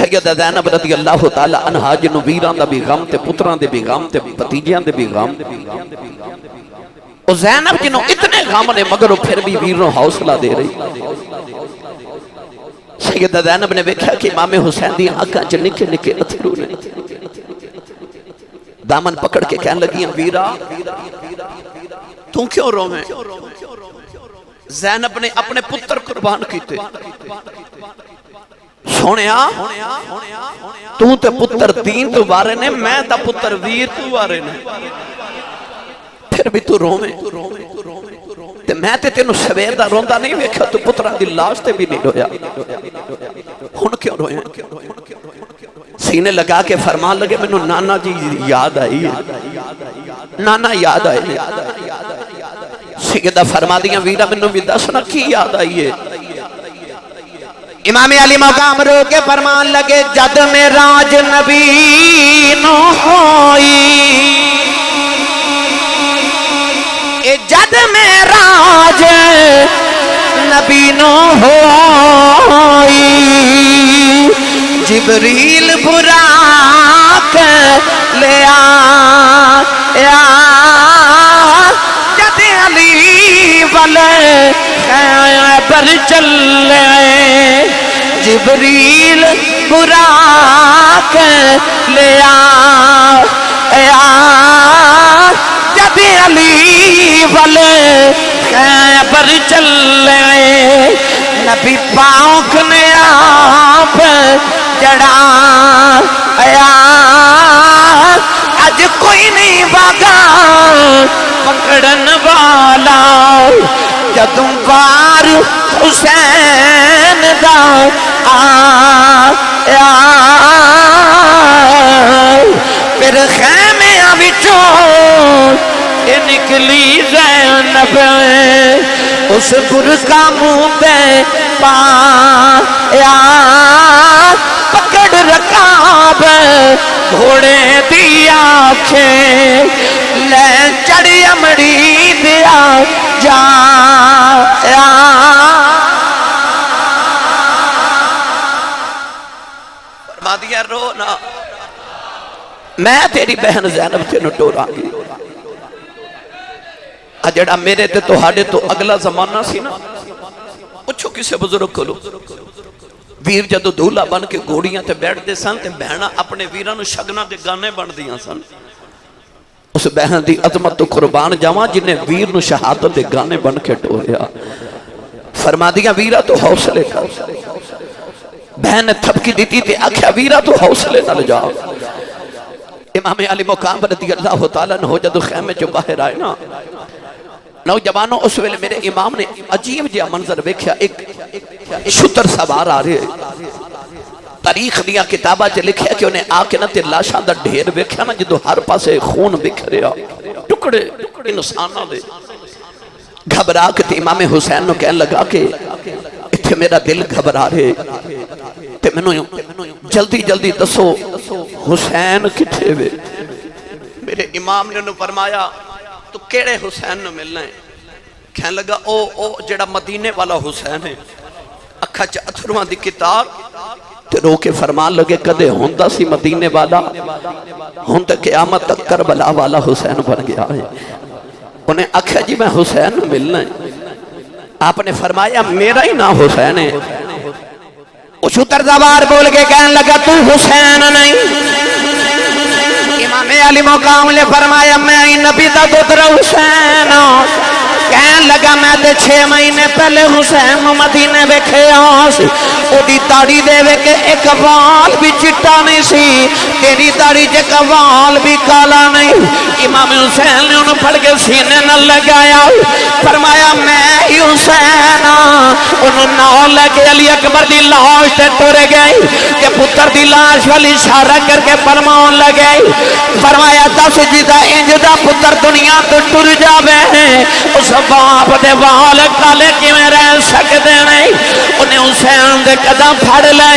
سیدہ زینب رضی اللہ تعالی عنہا جنو ویران دا بھی غم تے پتران دے بھی غم تے بتیجیاں دے بھی غم اور زینب جنو اتنے غم نے مگر وہ پھر بھی ویروں حوصلہ دے رہی. سیدہ زینب نے دیکھا کہ امام حسین دی آنکھاں چ نکے نکے اتھرو نے دامن پکڑ کے کہنے لگی ویرا تو کیوں رویں؟ زینب نے اپنے پتر قربان کیتے. سونیا تو تے پتر دین تو بارے نے میں تا پتر ویر تو بارے نے پھر بھی تو رویں تے میں تے تینوں سویر دا روندہ نہیں ویکھا تو پترہ دی لاش تے بھی نہیں رویا ہن کیوں روئے سینے لگا کے فرمان لگے میں نانا جی یاد آئی ہے نانا یاد آئی ہے. سیدہ فرما دیا ویرہ میں بھی دسنا کی یاد آئی ہے. امام علی مقام رو کے فرمان لگے جد میں راج نبی نو ہوئی اے جد میں راج نبی نو ہوئی جبریل براق لیا جد علی والے خیبر چلے جبریل براق لیا جد علی والے خیبر چلے نبی پاک نے آپ جڑا اج کوئی نہیں باگا پکڑن والا جدوں بار حسین دا آیا پھر خیمیاں وچوں نکلی زینب اس برقع منہ پہ پایا پکڑ رکاب گھوڑے دی آنکھیں لے چڑی امڑی دیا جایا فرما دیا رو نا میں تیری بہن زینب تینوں ٹورا گی جڑا میرے تے تو ہاڑے تو اگلا زمانہ سی نا پوچھو کسے بزرگ کو لو ویر جدو دھولا بن کے گھوڑیاں تے بیٹھ دے سن تے بہنہ اپنے ویرانو شگنا دے گانے بن دیاں سن اس بہن دی عظمت تو قربان جاواں جنہیں ویر نو شہادت دے گانے بن کے ٹوریا فرما دیا ویرہ تو حوصلے کر بہن نے تھپکی دیتی تے آکھیا ویرہ تو حوصلے نہ لجا. امام علی مقام رضی اللہ تعالیٰ نے ہو جدو خیمے جو باہر آئے نا نوجوانوں اس ویلے میرے امام نے عجیب جا منظر دیکھا ایک شتر سوار آ رہے تاریخ دیا کتابہ چ لکھیا کہ انہیں آ کے نہ تے لاشاں دا ڈھیر دیکھا نا جدو ہر پاسے خون بکھریا ٹکڑے انساناں دے گھبرا کے تے امام حسین نو کہنے لگا کہ اتھے میرا دل گھبرا رہے تے میں جلدی جلدی دسو حسین کتھے وے. میرے امام نے انہوں فرمایا تو کیڑے حسین نو ملنا ہے کہنے لگا او جڑا مدینے والا حسین ہے اکھا چا اتھروان دی کتار تے رو کے فرمان لگے کدے ہوندہ سی مدینے والا ہوندہ قیامت تک کربلا والا حسین بن گیا ہے. انہیں اکھا جی میں حسین نو ملنا ہے آپ نے فرمایا میرا ہی نام حسین ہے. شتر زبار بول کے کہنے لگا تو حسین نہیں. امام علی مقام نے فرمایا میں نبی دا پتر حسین کہنے لگا میں تے 6 مہینے پہلے حسین مدینے ویکھے آسی اودی داڑھی دے ویکھے ایک وال بھی چٹا نہیں سی تیری داڑھی تے وال بھی کالا نہیں. امام حسین نے انہوں پھڑ کے سینے نہ لگایا فرمایا میں ہی حسین انہوں نہ لگے علی اکبر دی لاش تے ٹر گئی کہ پتر دی لاش والی اشارہ کر کے فرمان لگے فرمایا دس جدا انج دا پتر دنیا تو ٹر جاوے اس باپ دے وال کالے کیویں رہ سکدے نہیں. انہیں حسین دے قدم پھڑ لے.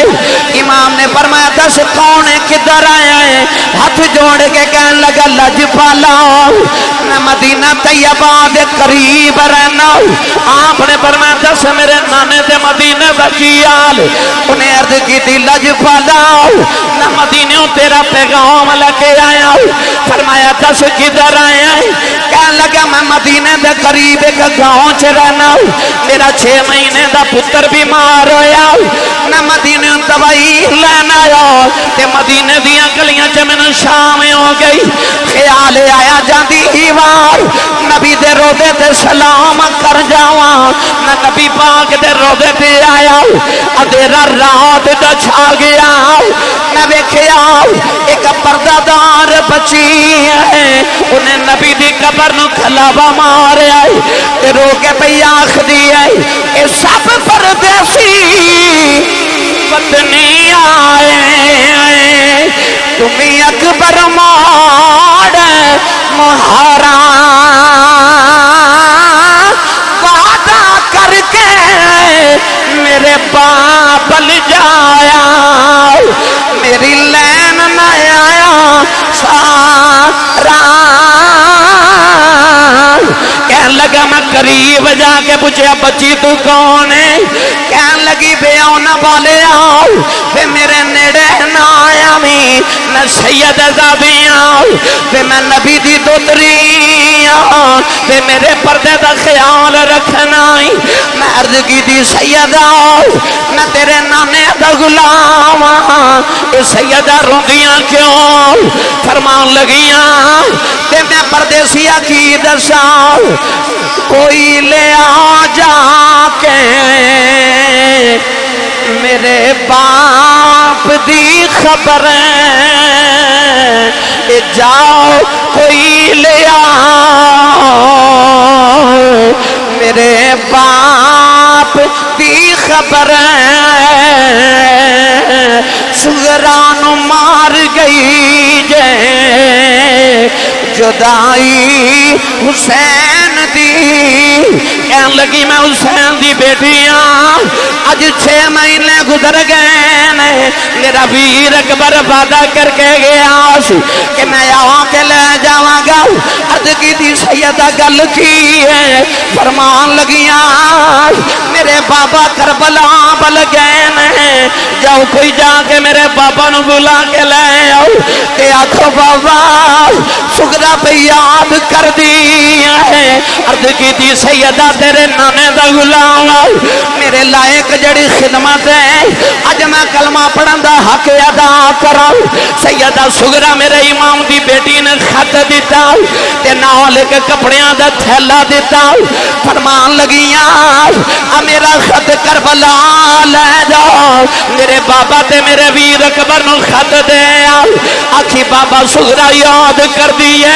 امام نے فرمایا دس کون ہے کدھر آیا ہے ہاتھ جوڑ کے کہنے لگا لجپالا میں مدینہ طیبہ دے قریب رہنا. آپ نے فرمایا دس میرے نانے دے مدینہ بکیال. انہیں عرض کی تھی لجپالا مدینے تیرا پیغام لے آیا ہوں۔ فرمایا دس کدھر آیا ہے؟ کہنے لگا میں مدینے دے قریب ایک گاؤں چ رہنا ہوں، میرا 6 مہینے دا پتر بیمار ہویا، میں مدینے دوائی لینا آیا تے مدینے دیاں گلیاں چ میں شام ہو گئی، خیال آیا جاندی ہی وار نبی دے روضے تے سلام کر جاواں، میں نبی پاک دے روضے تے آیا، ادھیرا رات دا چھا گیا، میں ویکھیا ایک پردہ دار بچی ہے، انہیں نبی دی قبر نو کھلاوا ماریا تے رو کے پئی آکھدی ہے اے سب پردیسی وطنی آئے تمہیں اکبر ماڑ مہارا وعدہ کر کے میرے باپ لے جایا، میری لین نہ آیا سارا۔ کہن لگا میں قریب جا کے پوچھا بچی تو کون ہے؟ کہن لگی بے آنا والے آؤ، بے میرے نیڑے نہ آیا میں نہ سید زادی آؤ، بے میں نبی دی دوتری آؤ، بے میرے پردے دا خیال رکھنا ہی، میں عرض کی دی سید آؤ، میں تیرے نانے دا غلام اے سیدہ روندیاں کیوں؟ فرمان لگیاں تے میں پردیسیہ کی دساؤ، کوئی لے آ جا کے میرے باپ دی خبر جاؤ، کوئی لے آؤ میرے باپ دی خبر سغرانو مار گئی جے جدائی حسین دی، کہن لگی میں حسین دی بیٹی ہاں، اج 6 مہینے گزر گئے نے، میرا ویر اکبر وعدہ کر کے گیا کہ میں آ کے لے جاواں گا، عرض کی دی سیدہ گل کی ہے؟ فرمان لگیاں میرے بابا کربلا بل گئے نے، جاؤ کوئی جا کے میرے بابا نو بلا کے لے آؤ تے آکھو بابا سغرا پہ یاد کر دی ہے، عرض کی دی سیدہ تیرے نانے دا غلام میرے لائق جڑی خدمت ہے، اج میں کلمہ پڑھن دا حق ادا کراں۔ سیدہ سغرا میرے امام دی بیٹی نے خط دیتا تے نال کے کپڑیاں دا تھیلا دیتا، فرمان لگیاں میرا خط کربلا لے جاؤ، میرے بابا تے میرے ویر اکبر نو خط دے آکھی بابا سغرا یاد کر دیئے،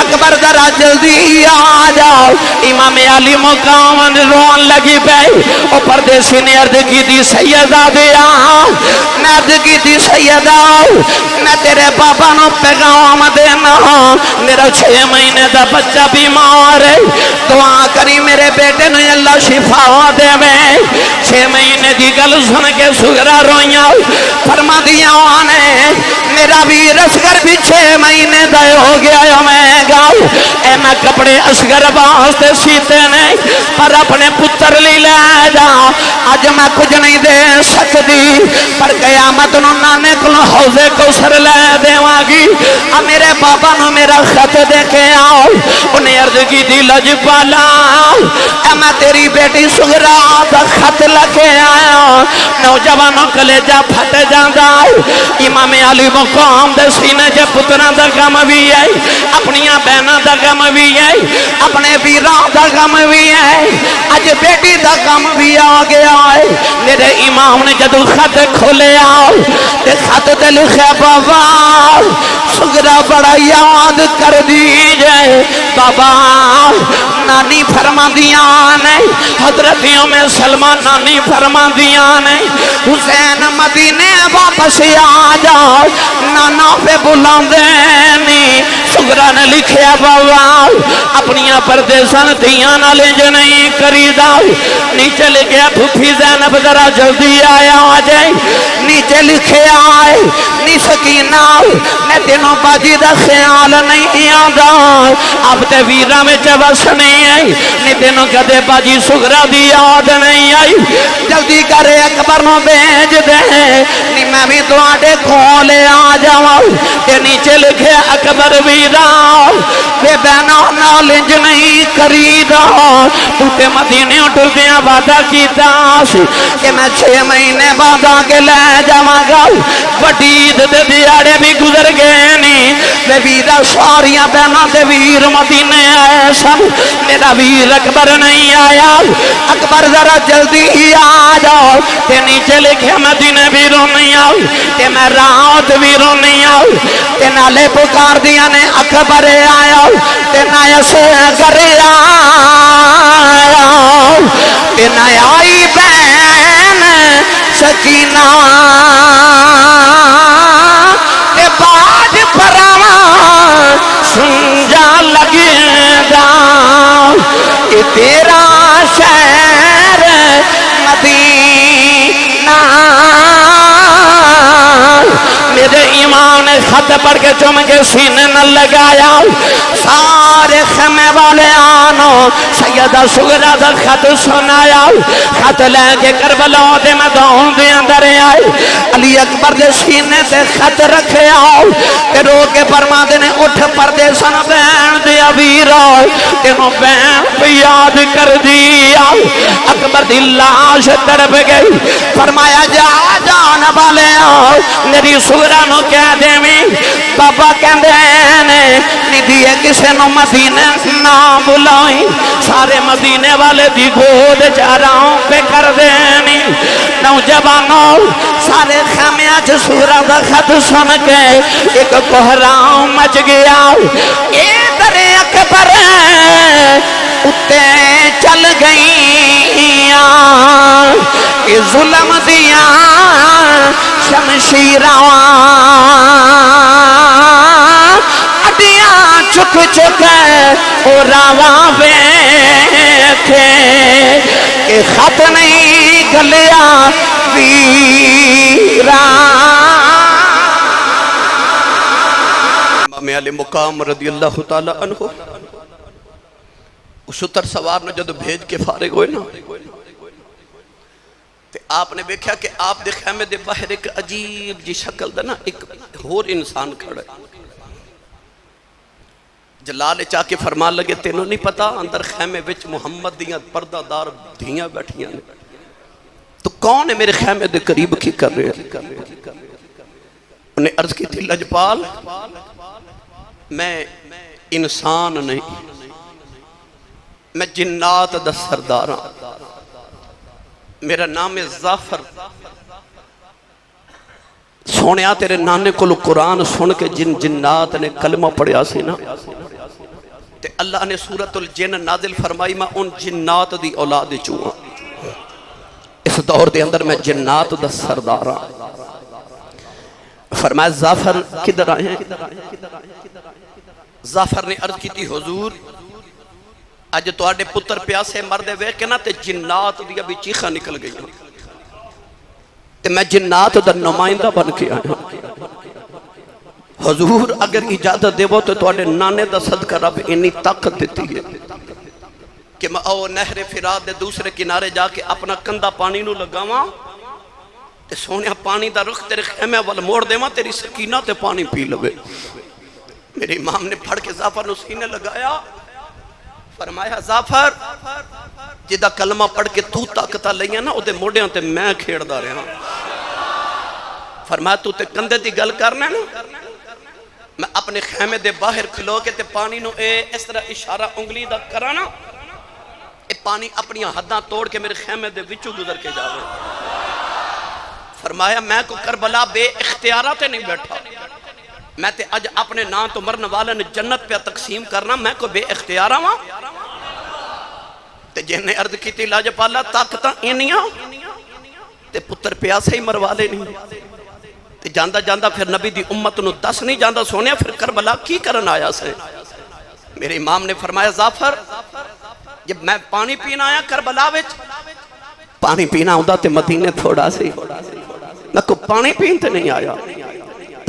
اکبر ذرا جلدی آ جاؤ۔ امام علی مقام روان لگی پہ، او پردیسی نے عرض کی دی سیدہ دیا، میں عرض کی دی سیدہ میں تیرے بابا نو پیغام دینا، میرا 6 مہینے دا بچہ بیمار ہے، دعا کری میرے بیٹے نے اللہ شفا دے میں۔ 6 مہینے دی گل سن کے سغرا رویاں، فرما دیا نے میرا ویر اصغر بھی 6 مہینے دا ہو گیا ہے، میں گاؤں اے میں کپڑے اصغر واسطے سیتے نہیں پر اپنے پتر لی لے جاؤ، آج میں کچھ نہیں دے سکتی پر قیامت نو نانے کو حوضے کو سر لے دیواں گی، اب میرے بابا نو میرا خط دے کے آؤ۔ انہیں عرض کی دی لجپالا اے میں تیری بیٹی سغرا دا خط لکھے آیا، نوجوانوں کلیجہ پھٹ جاندہ، امام علی مقام دے سینے جے پتران دا غم بھی ہے، اپنیاں بہنہ دا غم بھی ہے، اپنے ویران دا غم بھی ہے، آج بیٹی دا غم بھی آ گیا ہے۔ میرے امام نے جدو خط کھولے آؤ تے خط تے لکھے بابا سغرا بڑا یاد کر دیجئے، بابا نانی فرما دیاں نے، حضرتیوں میں سلمان نانی فرما دیاں نے، حسین مدینے واپس آ جاؤ، نانا پہ بلان دینی۔ سغرا نے لکھیا بابا اپنیاں پردیسان دیاں نہ لے جو نہیں کری داؤ، نیچے لکھیا پھوپھی زینب ذرا جلدی آیا آ جائے، نیچے لکھیا آئے نی سکینہ نے تینوں باجی دا خیال نہیں آدھا اب تے ویرہ میں چبس نہیں آئی نے تینوں کدے باجی سغرا دی یاد نہیں آئی جلدی کرے اکبر نو بیج دے نی میں بھی تو آٹے کھولے آ جاؤں تے نیچے لکھے اکبر ویرہ بے بینہ نالنج نہیں کریدا تو تے مدینے اٹھل دیا وعدہ کی تاس کہ میں 6 مہینے بعد آگے لے جاواں گا بڑی عید دے دیاڑے بھی گزر گئے نہیں بے ویرہ ساریاں بہنا دے ویر مدینے آئے سب میرا ویر اکبر نہیں آیا اکبر ذرا جلدی ہی آ جاؤ تے نیچے لکھے مدینے ویروں نہیں آؤ تے میں رات ویروں نہیں آؤ تے نالے پکار دیا نے اکبر آیا تے نائے سے گر آیا تے نائے آئی بین سکینہ تے باج پراواں سنجا لگے دا کہ تیرا شہر مدینہ میرے ایمان نے خط پڑھ کے چم کے سینے نہ لگایا سارے خیمے والے آنو سیدہ سغرا دا خط سنایا خط لے کے کربلا دے میدان دے اندر آئے علی اکبر دے سینے تے خط رکھے آؤ تے رو کے فرما دے نے اٹھ پردے سن بین دے ابیرہ تینوں بین پہ یاد کر دیا اکبر دی لاش تڑپ گئی فرمایا جا جان والے آؤ میری سغرا نو کہہ دے میں بابا کہہ دینے نہیں دیئے کسے نو مدینے نہ بلائی سارے مدینے والے دی گود چاراؤں پہ کر دینی نوجوانوں سارے خیمیاں سغرا دا خط سن کے ایک کوہراؤں مچ گیا اے در اکبر اتے چل گئیاں اے ظلم دیا شمشیراں اڈیاں چک چک اور راواں بیٹھے کہ خط نہیں گلیا ویراں امام علی مقام رضی اللہ تعالی عنہ اس ستر سوار نے جدو بھیج کے فارغ ہوئے نا تے آپ نے بیکھا کہ آپ دے خیمے دے باہر ایک عجیب جی شکل دا نا ایک اور انسان کھڑا ہے جلال چاہ کے فرمان لگے تینوں نہیں پتا اندر خیمے وچ محمد دیاں پردہ دار دھیاں بیٹھیاں نے تو کون ہے میرے خیمے دے قریب کی کر رہے ہیں انہیں عرض کی تھی لجپال میں انسان نہیں میں جنات دا سرداراں میرا نام ہے زعفر سونیا تیرے نانے کو قرآن سن کے جن جنات نے کلمہ پڑھیا سی نا تے اللہ نے سورۃ الجن نازل فرمائی میں ان جنات دی اولاد چوہاں اس دور دے اندر میں جنات دا سرداراں فرمایا زعفر کدھر آئے ہیں زعفر نے عرض کی تھی حضور آج تو آڈے پتر پیاسے مردے وے کے نا تے جنات دیا بھی چیخہ نکل گئی تے میں جنات دا نمائندہ بن کے آیا حضور اگر اجازت دے وہ تو آڈے نانے دا صدقہ رب انہی طاقت دیتی ہے کہ میں او نہر فرات دے دوسرے کنارے جا کے اپنا کندہ پانی نو لگاواں تے سونیا پانی دا رخ تیرے خیمے والا موڑ دے ماں تیری سکینہ تے پانی پی لوے میرے امام نے پڑھ کے زعفر نو سینے لگایا فرمایا زعفر جدہ کلمہ پڑھ کے تو طاقتہ لئیاں نا او دے موڑیاں تے میں کھیڑ دا رہا فرمایا تو تے کندے دی گل کرنے نا میں اپنے خیمے دے باہر کھلو کے تے پانی نو اس طرح اشارہ انگلی دا کرانا اے پانی اپنی حداں توڑ کے میرے خیمے دے وچو گزر کے جاوے فرمایا میں کو کربلا بے اختیارات نہیں بیٹھا میں تے اج اپنے نام تو مرن والے نے جنت پہ تقسیم کرنا میں کو بے اختیارہ ہاں تے جنہیں عرض کی تھی لاج پالا طاقتاں انیاں تے پتر پیاسے ہی مروالے نہیں تے جاندہ جاندہ پھر نبی دی امت نو دس نہیں جاندہ سونے پھر کربلا کی کرن آیا سے میرے امام نے فرمایا زعفر جب میں پانی پینا آیا کربلا وچ پانی پینا ہوندہ تے مدینے تھوڑا سی میں کو پانی پین تے نہیں آیا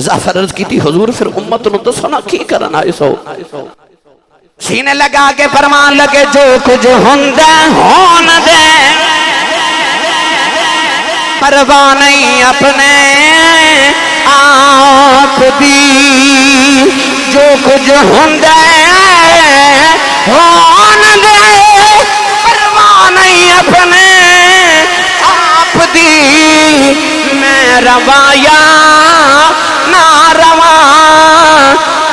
ظافر عرض کی تھی حضور پھر امت نو دسو نا کی کرنا آئے سو سینے لگا کے فرمان لگے جو کچھ ہوندے ہون دے پرواہ نہیں اپنے آپ دی جو کچھ ہوندے ہون دے پرواہ نہیں اپنے آپ دی میں روایا نہ روا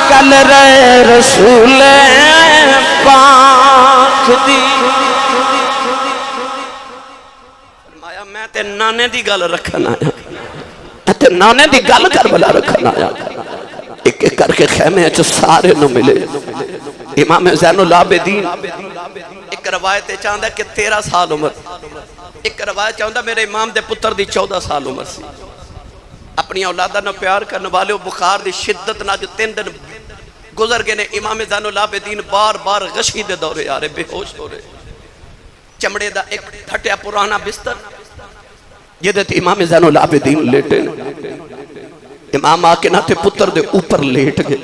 کل رسول پاک دی فرمایا میں تے نانے دی گل رکھنا آیا میں تے نانے دی گل کربلا رکھنا آیا ایک ایک کر کے خیمے اچھو سارے نو ملے امام زین العابدین ایک روایت چاہتا ہے کہ 13 سال عمر ایک روایت چاہتا ہے میرے امام دے پتر دی 14 سال عمر سی اپنی اولادہ نہ پیار کرنے والے بخار دی شدت نہ جو 3 دن گزر گئے نے امام زین العابدین بار بار غشی دے دورے آ رہے بے ہوش ہو رہے چمڑے دا ایک پھٹیا پرانا بستر یہ دیتے امام زین العابدین لیٹے امام آکے نہ تے پتر دے اوپر لیٹ گئے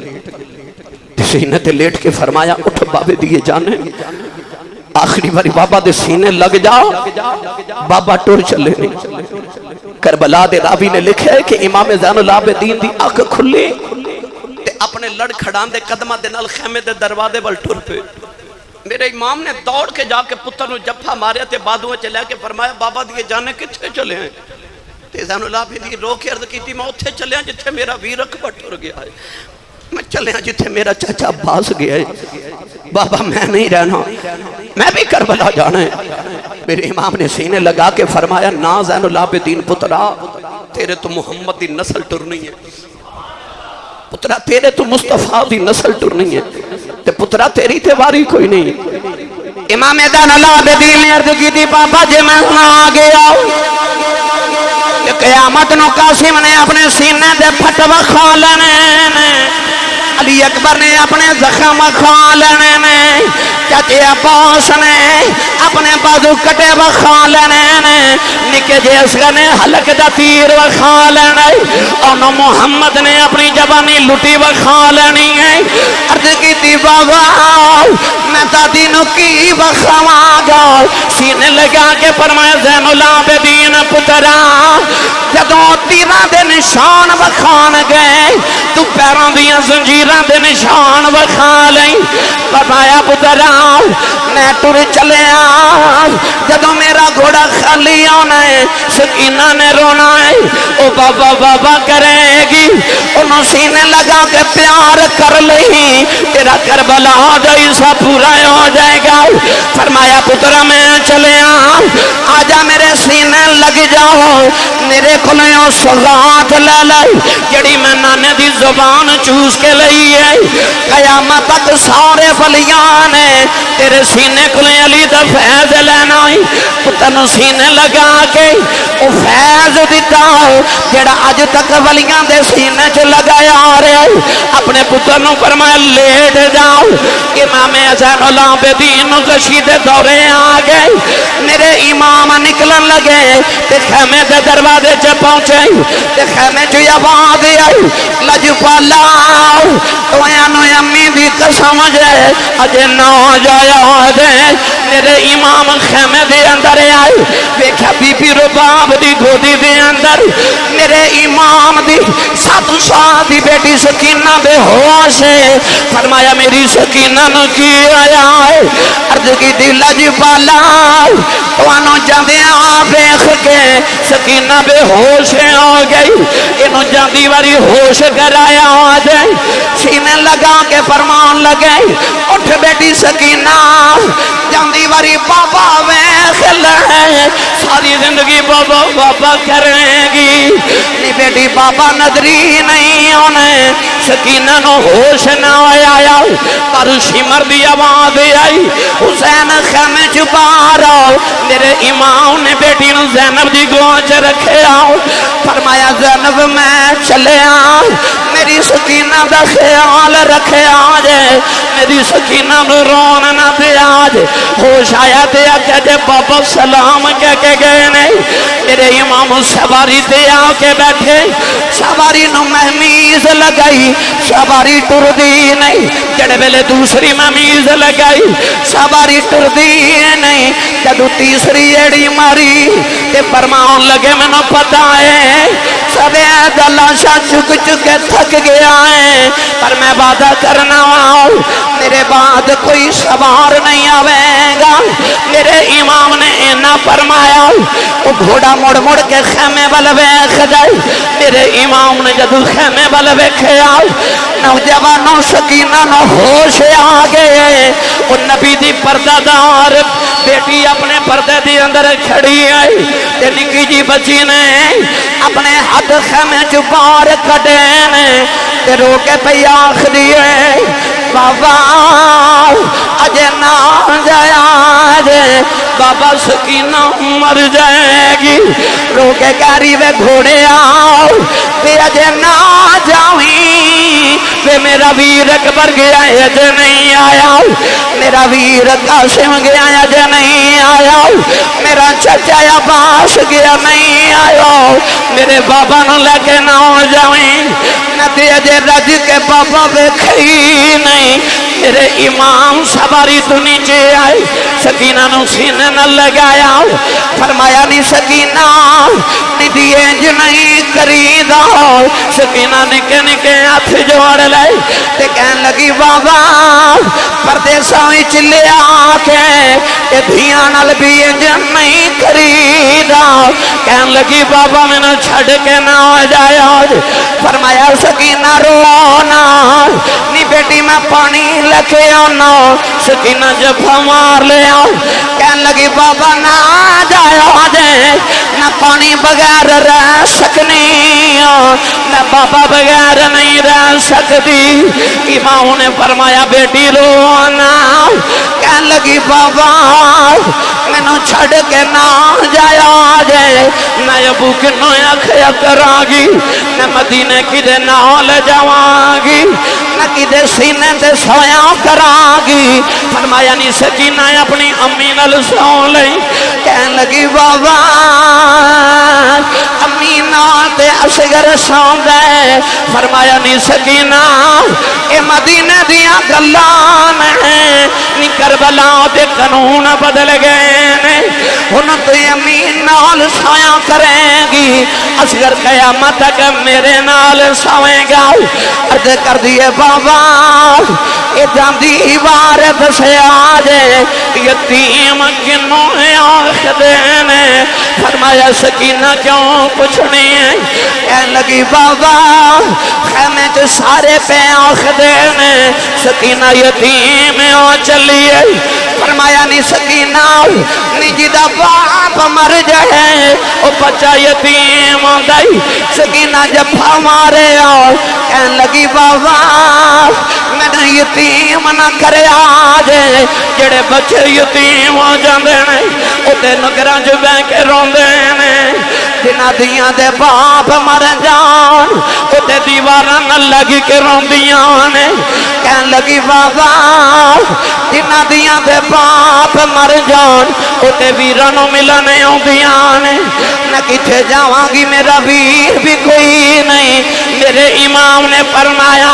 سینے تے لیٹ کے فرمایا اٹھ بابے دیئے جانے آخری باری بابا دے سینے لگ جاؤ بابا ٹور چلے نہیں کربلا دے راوی نے لکھا ہے کہ امام زین العابدین دی آنکھ کھلے تے اپنے لڑ کھڑان دے قدمہ دے نال خیمے دے دروازے بل ٹور پہ میرے امام نے دوڑ کے جا کے پتر نو جپھا ماریا تے بادویں چلے کے فرمایا بابا دیئے جانے کتھے چلے ہیں تے زین العابدین رو کے عرض کی تھی میں اتھے چلے ہیں جتھے میرا ویر اکبر ٹور گیا ہے میں چلے ہیں جتھے میرا چاچا باز گیا ہے بابا میں نہیں رہنا میں بھی کربلا جانا ہے میرے امام نے سینے لگا کے فرمایا نا زین العابدین پترا تیرے تو محمد دی نسل ٹرنی ہے پترا تیرے تو مصطفیٰ دی نسل ٹرنی ہے تے پترا تیری تے واری کوئی نہیں امام زین العابدین نے عرض کی تھی پاپا جے میں نہ آگے آؤ کہ قیامت نو قاسم نے اپنے سینے دے پھٹ وکھا لینے علی اکبر نے اپنے زخم وکھا لینے چاچے عباس نے اپنے بازو کٹے وکھا لینے نکے جے اصغر نے حلق دا تیر وکھا لینے اور محمد نے اپنی جوانی لٹی وکھا لینی ہے عرض کی تھی بابا میں دادی نو کی وکھاواں گا سینے لگا کے فرمایا زین العابدین پترا جدوں تیراں دے نشان وکھان گئے تو پیراں دیاں زنجیراں دے نشان وکھا لیں فرمایا پترا میں ٹر چلے جدوں میرا گھوڑا خالی آنا ہے سکینہ نے رونا ہے او بابا بابا کرے گی انہوں سینے لگا کے پیار کر لیں تیرا کربلا جیسا پورا ہو جائے گا فرمایا پترا میں چلے آجا میرے سینے لگ جاؤ میرے کھلیوں سغات لے لئی جڑی میں نانے دی زبان چوس کے لئی ہے قیامت تک سارے ولیان ہے تیرے سینے کھلے علی دا فیض لینا ہے پتنو سینے لگا کے او فیض دیتا جڑا آج تک ولیان دے سینے چ لگایا رہے اپنے پتنو فرمایا لیٹ جاؤ امام زین العابدین غشی دے دورے آگئے میرے امام نکلن لگے تے خیمے دے دروازے چ پہنچے تے خیمے چ آواز آئی لجپالا تویاں نو امی دی قسم جے اجے نہ جایا دے میرے امام خیمے دے اندر آئی ویکھا بی بی رباب دی گودی دے اندر میرے امام دی 7 سال دی بیٹی سکینہ بے ہوش ہے فرمایا میری سکینہ نو کی آیا ہے عرض کی دی لجپالا توانو جاندے بیخ کے سکینہ بے ہوش ہو گئی انہوں جاندی واری ہوش کرایا ہو جائے سینے لگا کے فرمان لگے اٹھ بیٹی سکینہ جاندی واری بابا بیخ لے ساری زندگی بابا بابا کریں گی نی بیٹی بابا نظری نہیں ہونے سکینہ نو ہوش نہ آیا پر شمر دی آواز آئی حسین خیمے چھپا رہا میرے امام نے بیٹی نو زینب دی گوچ رکھے آؤ فرمایا زینب میں چلے آؤ میری سکینہ دا خیال رکھے آجے میری سکینہ نو رون نہ دے آجے ہوش آیا دے آکے جے بابا سلام کہہ کے گئے نہیں میرے امام سواری دے آکے بیٹھے سواری نو مہمی ممیز لگائی سواری ٹردی نہیں جڑے ویلے دوسری ممیز لگائی سواری ٹردی نہیں جدو تیسری ایڑی ماری تے فرماؤں لگے میں نہ پتا ہے سبے دلاشا چک چکے تھک گیا ہے پر میں وعدہ کرنا ہوں میرے بعد کوئی سوار نہیں آوے گا میرے امام نے اینا فرمایا وہ گھوڑا مڑ مڑ کے خیمے والے ویکھ جائے میرے امام نے جدو خیمے والے ویکھے آؤ نوجوانوں سکینہ نہ ہوش آگئے وہ نبی دی پردہ دار بیٹی اپنے پردے دی اندر کھڑی آئی تے نکی جی بچی نے اپنے ہاتھ خیمے چپار کٹینے تے رو کے پہ آخ دیئے بابا اجے نہ جایا جے بابا سکینہ مر جائے گی رو کے کاری وے گھوڑے آؤ بے اجے نہ جاؤیں بے میرا ویر اکبر گیا اجے نہیں آیا میرا ویر قاسم گیا اجے نہیں آیا میرا چچا عباس گیا نہیں آیا میرے بابا نہ لے کے نہ جاؤیں نہ تے اجے رج کے بابا ویکھی نہیں میرے امام سواری تو نیچے آئی سکینہ نو سینے نہ لگایا فرمایا نہیں سکینہ ندی انج نہیں کریدا سکینہ نکے نکے ہاتھ جوڑ لے تے کہن لگی بابا پردیساں وچ لے آ کے تے دھیاں نال بھی انج نہیں کریدا کہن لگی بابا میں نہ چھڑ کے نہ جایا فرمایا سکینہ رونا نی بیٹی میں پانی لکھے آنا سکینہ جفا مار لے آؤ کہن لگی بابا نہ جایا جے نہ پانی بغیر رہ سکنی نہ بابا بغیر نہیں رہ سکتی امام نے فرمایا بیٹی رونا کہن لگی بابا میں نو چھڑ کے نہ جایا جے نہ ابو کنو اکھیا کراگی نہ مدینے کی دے نال جاواگی نہ کی دے سینے دے سویا کراگی فرمایا نہیں سکینہ اپنی امی نال سو لئی کہن لگی بابا امی نال تے اصغر سو دے فرمایا نہیں سکینہ اے مدینے دیا گلان ہے نی کربلا دے قانون بدل گئے نے انہوں تو امی نال سویا کریں گی اصغر قیامت تک میرے نال سوئیں گا عرض کر دیئے بابا اے جاندی عبارت سے آجے یتیم کنوں ہے آخ دینے فرمایا سکینہ کیوں کچھ نہیں ہے کہنے لگی بابا خیمے جو سارے پہ آخ دینے سکینہ یتیم ہو چلیے فرمایا نہیں سکینہ نجدہ باپ مر جائے او بچہ یتیم ہو گئی سکینہ جب ہمارے آؤ کہنے لگی بابا میں نے یتیم نہ کرے آجے جڑے بچے یتیم ہو جاندے نے او تے نگراں جو بے کے روندے نے جنہ دیاں دے باپ مر جان او تے دیواراں نہ لگی کے روندیاں نے کہن لگی بابا جنہ دیاں دے باپ مر جان او تے ویرانوں ملنے ہوندیاں نے نہ کتے جاواں گی میرا ویر بھی کوئی نہیں میرے امام نے فرمایا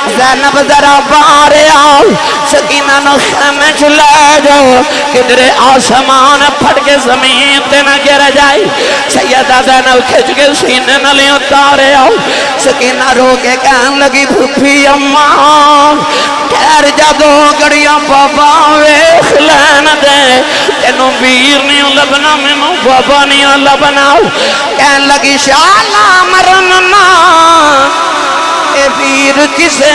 زینب ذرا باہر آؤ سکینہ نو خیمے چلے جاؤ کدھر آسمان پھٹ کے زمین تے نہ گر جائے سیدہ زینب کھچ کے سینے نہ لے اتارے آؤ سکینہ رو کے کہن لگی بھوپی اماں ٹھہر جا دو گڑیاں بابا ویکھ لین دے تینوں ویر نہیں لبنا مینوں بابا نہیں لبنا کہن لگی شالا مرننا اے ویر کسے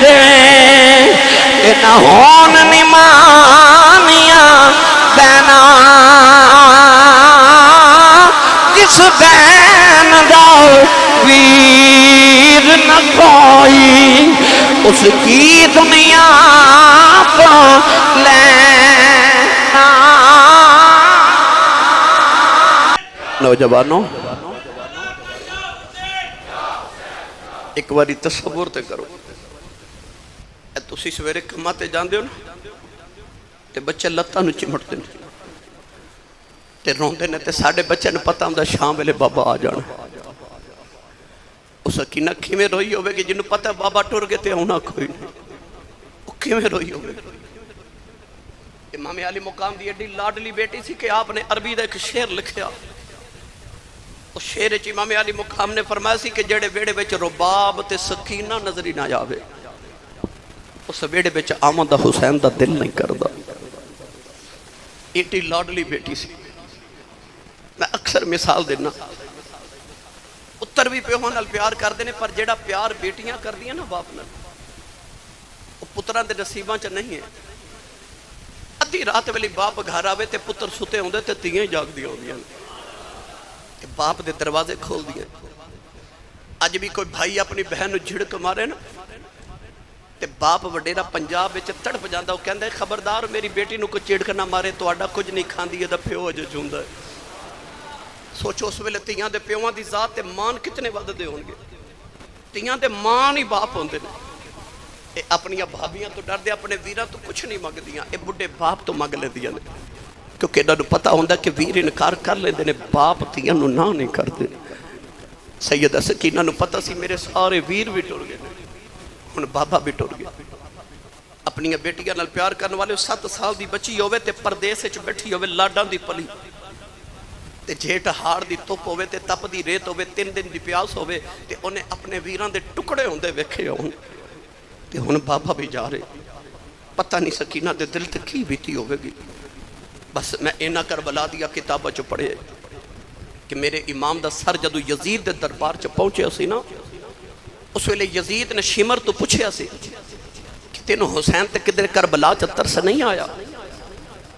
دے اے نہ ہون نمانیاں بینا جس بین داؤ ویر نہ کوئی اس کی دنیا کو لینا نوجوانوں ایک باری تصور تے کرو اے تسی سویرے کماں تے جاندے ہو نا تے بچے لتاں نو چمٹدے نے تے روندے نے تے ساڈے بچے نوں پتہ ہوندا شام ویلے بابا آ جانا وہ سکینہ کھیمیں روئی ہوئے کہ جنہوں پتہ بابا ٹر گئے تھے ہونا کوئی نہیں، وہ کھیمیں روئی ہوئے۔ امام علی مقام دی ایڈی لاڈلی بیٹی سی کہ آپ نے عربی دا ایک شعر لکھیا، اس شعر وچ امام علی مقام نے فرمایا سی کہ جڑے ویڑے وچ رباب تے سکینہ نظر ہی نہ جاوے اس ویڑے وچ آمد حسین دا دل نہیں کردا۔ ایڈی لاڈلی بیٹی سی۔ میں اکثر مثال دینا، پتر بھی پیو نال پیار کر دینے، پر جڑا پیار بیٹیاں کر دیا نا باپ نال، وہ پتران دے نصیباں چ نہیں ہے۔ ادھی رات ویلی باپ گھر آوے تے پتر ستے ہوندے تے تیاں جاگ دیا ہوندیاں تے باپ دے دروازے کھول دیے۔ اج بھی کوئی بھائی اپنی بہن جھڑک مارے نا تے باپ وڈیرا پنجاب وچ تڑپ جاندا، وہ کہندا ہے خبردار میری بیٹی نو کوئی چڑک نہ مارے، تہاڈا کچھ نہیں کھاندی ہے، پیو اج جوندا ہے۔ سوچو اس ویلے تیاں دے پیواں دی ذات تے مان کتنے ود دے ہون گے۔ تیاں دے مان ہی باپ ہوندے نے۔ اے اپنی بھابیاں تو ڈر دے، اپنے ویراں تو کچھ نہیں مگ دیاں، اے بڑھے باپ تو مگ لیندیاں نے، کیونکہ انہاں نوں پتہ ہوندا کہ ویر انکار کر لیندے نے، باپ تیاں نوں نہ نہیں کردے۔ سیدہ سکینہ نوں پتہ سی میرے سارے ویر بھی ٹر گئے، ہن بابا بھی ٹر گیا۔ اپنی بیٹیاں نال پیار کرنے والے 7 سال دی بچی ہوئے تے پردیس وچ بیٹھی ہوئے لاڈاں دی پلی تے جھیٹ ہاڑ دی تپ ہوئے تے تپ دی ریت ہوئے، 3 دن دی پیاس ہوئے تے انہیں اپنے ویران دے ٹکڑے ہوندے ویکھے ہون تے ہن بابا بھی جا رہے۔ پتہ نہیں سکینہ دے دل تے کی بیتی ہوئے گی۔ بس میں اینا کربلا دیا کتابہ چو پڑھے کہ میرے امام دا سر جدو یزید دے دربار چو پہنچے اسی نا، اس ویلے یزید نے شمر تو پوچھے اسی کہ تینوں حسین تے کدھر کربلا چا ترس نہیں آیا؟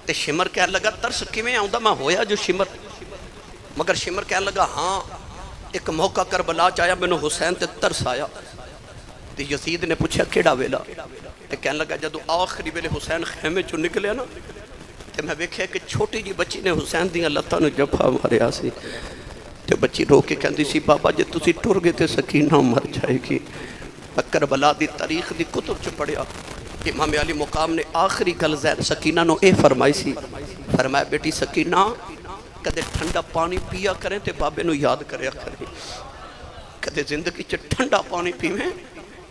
تے شمر کہنے لگا ترس کیویں آؤں دا میں ہویا جو شمر، مگر شمر کہنے لگا ہاں ایک موقع کربلا چایا میں نے حسین تے ترس آیا۔ تے یزید نے پوچھا کیڑا ویلا؟ تے کہنے لگا جدو آخری ویلے حسین خیمے چو نکلے نا تے میں ویکھیا کہ چھوٹی جی بچی نے حسین دیاں لتاں نو جفا ماریا سی تے بچی رو کے کہندی سی بابا جے تسی ٹر گئے تے سکینہ مر جائے گی۔ کربلا دی تاریخ دی کتب چ پڑھیا، امام علی مقام نے آخری گل زین سکینہ نو اے فرمائی سی، فرمایا بیٹی سکینہ کدے ٹھنڈا پانی پیا کریں تے بابے نو یاد کریا کریں، کدے زندگی چ ٹھنڈا پانی پیویں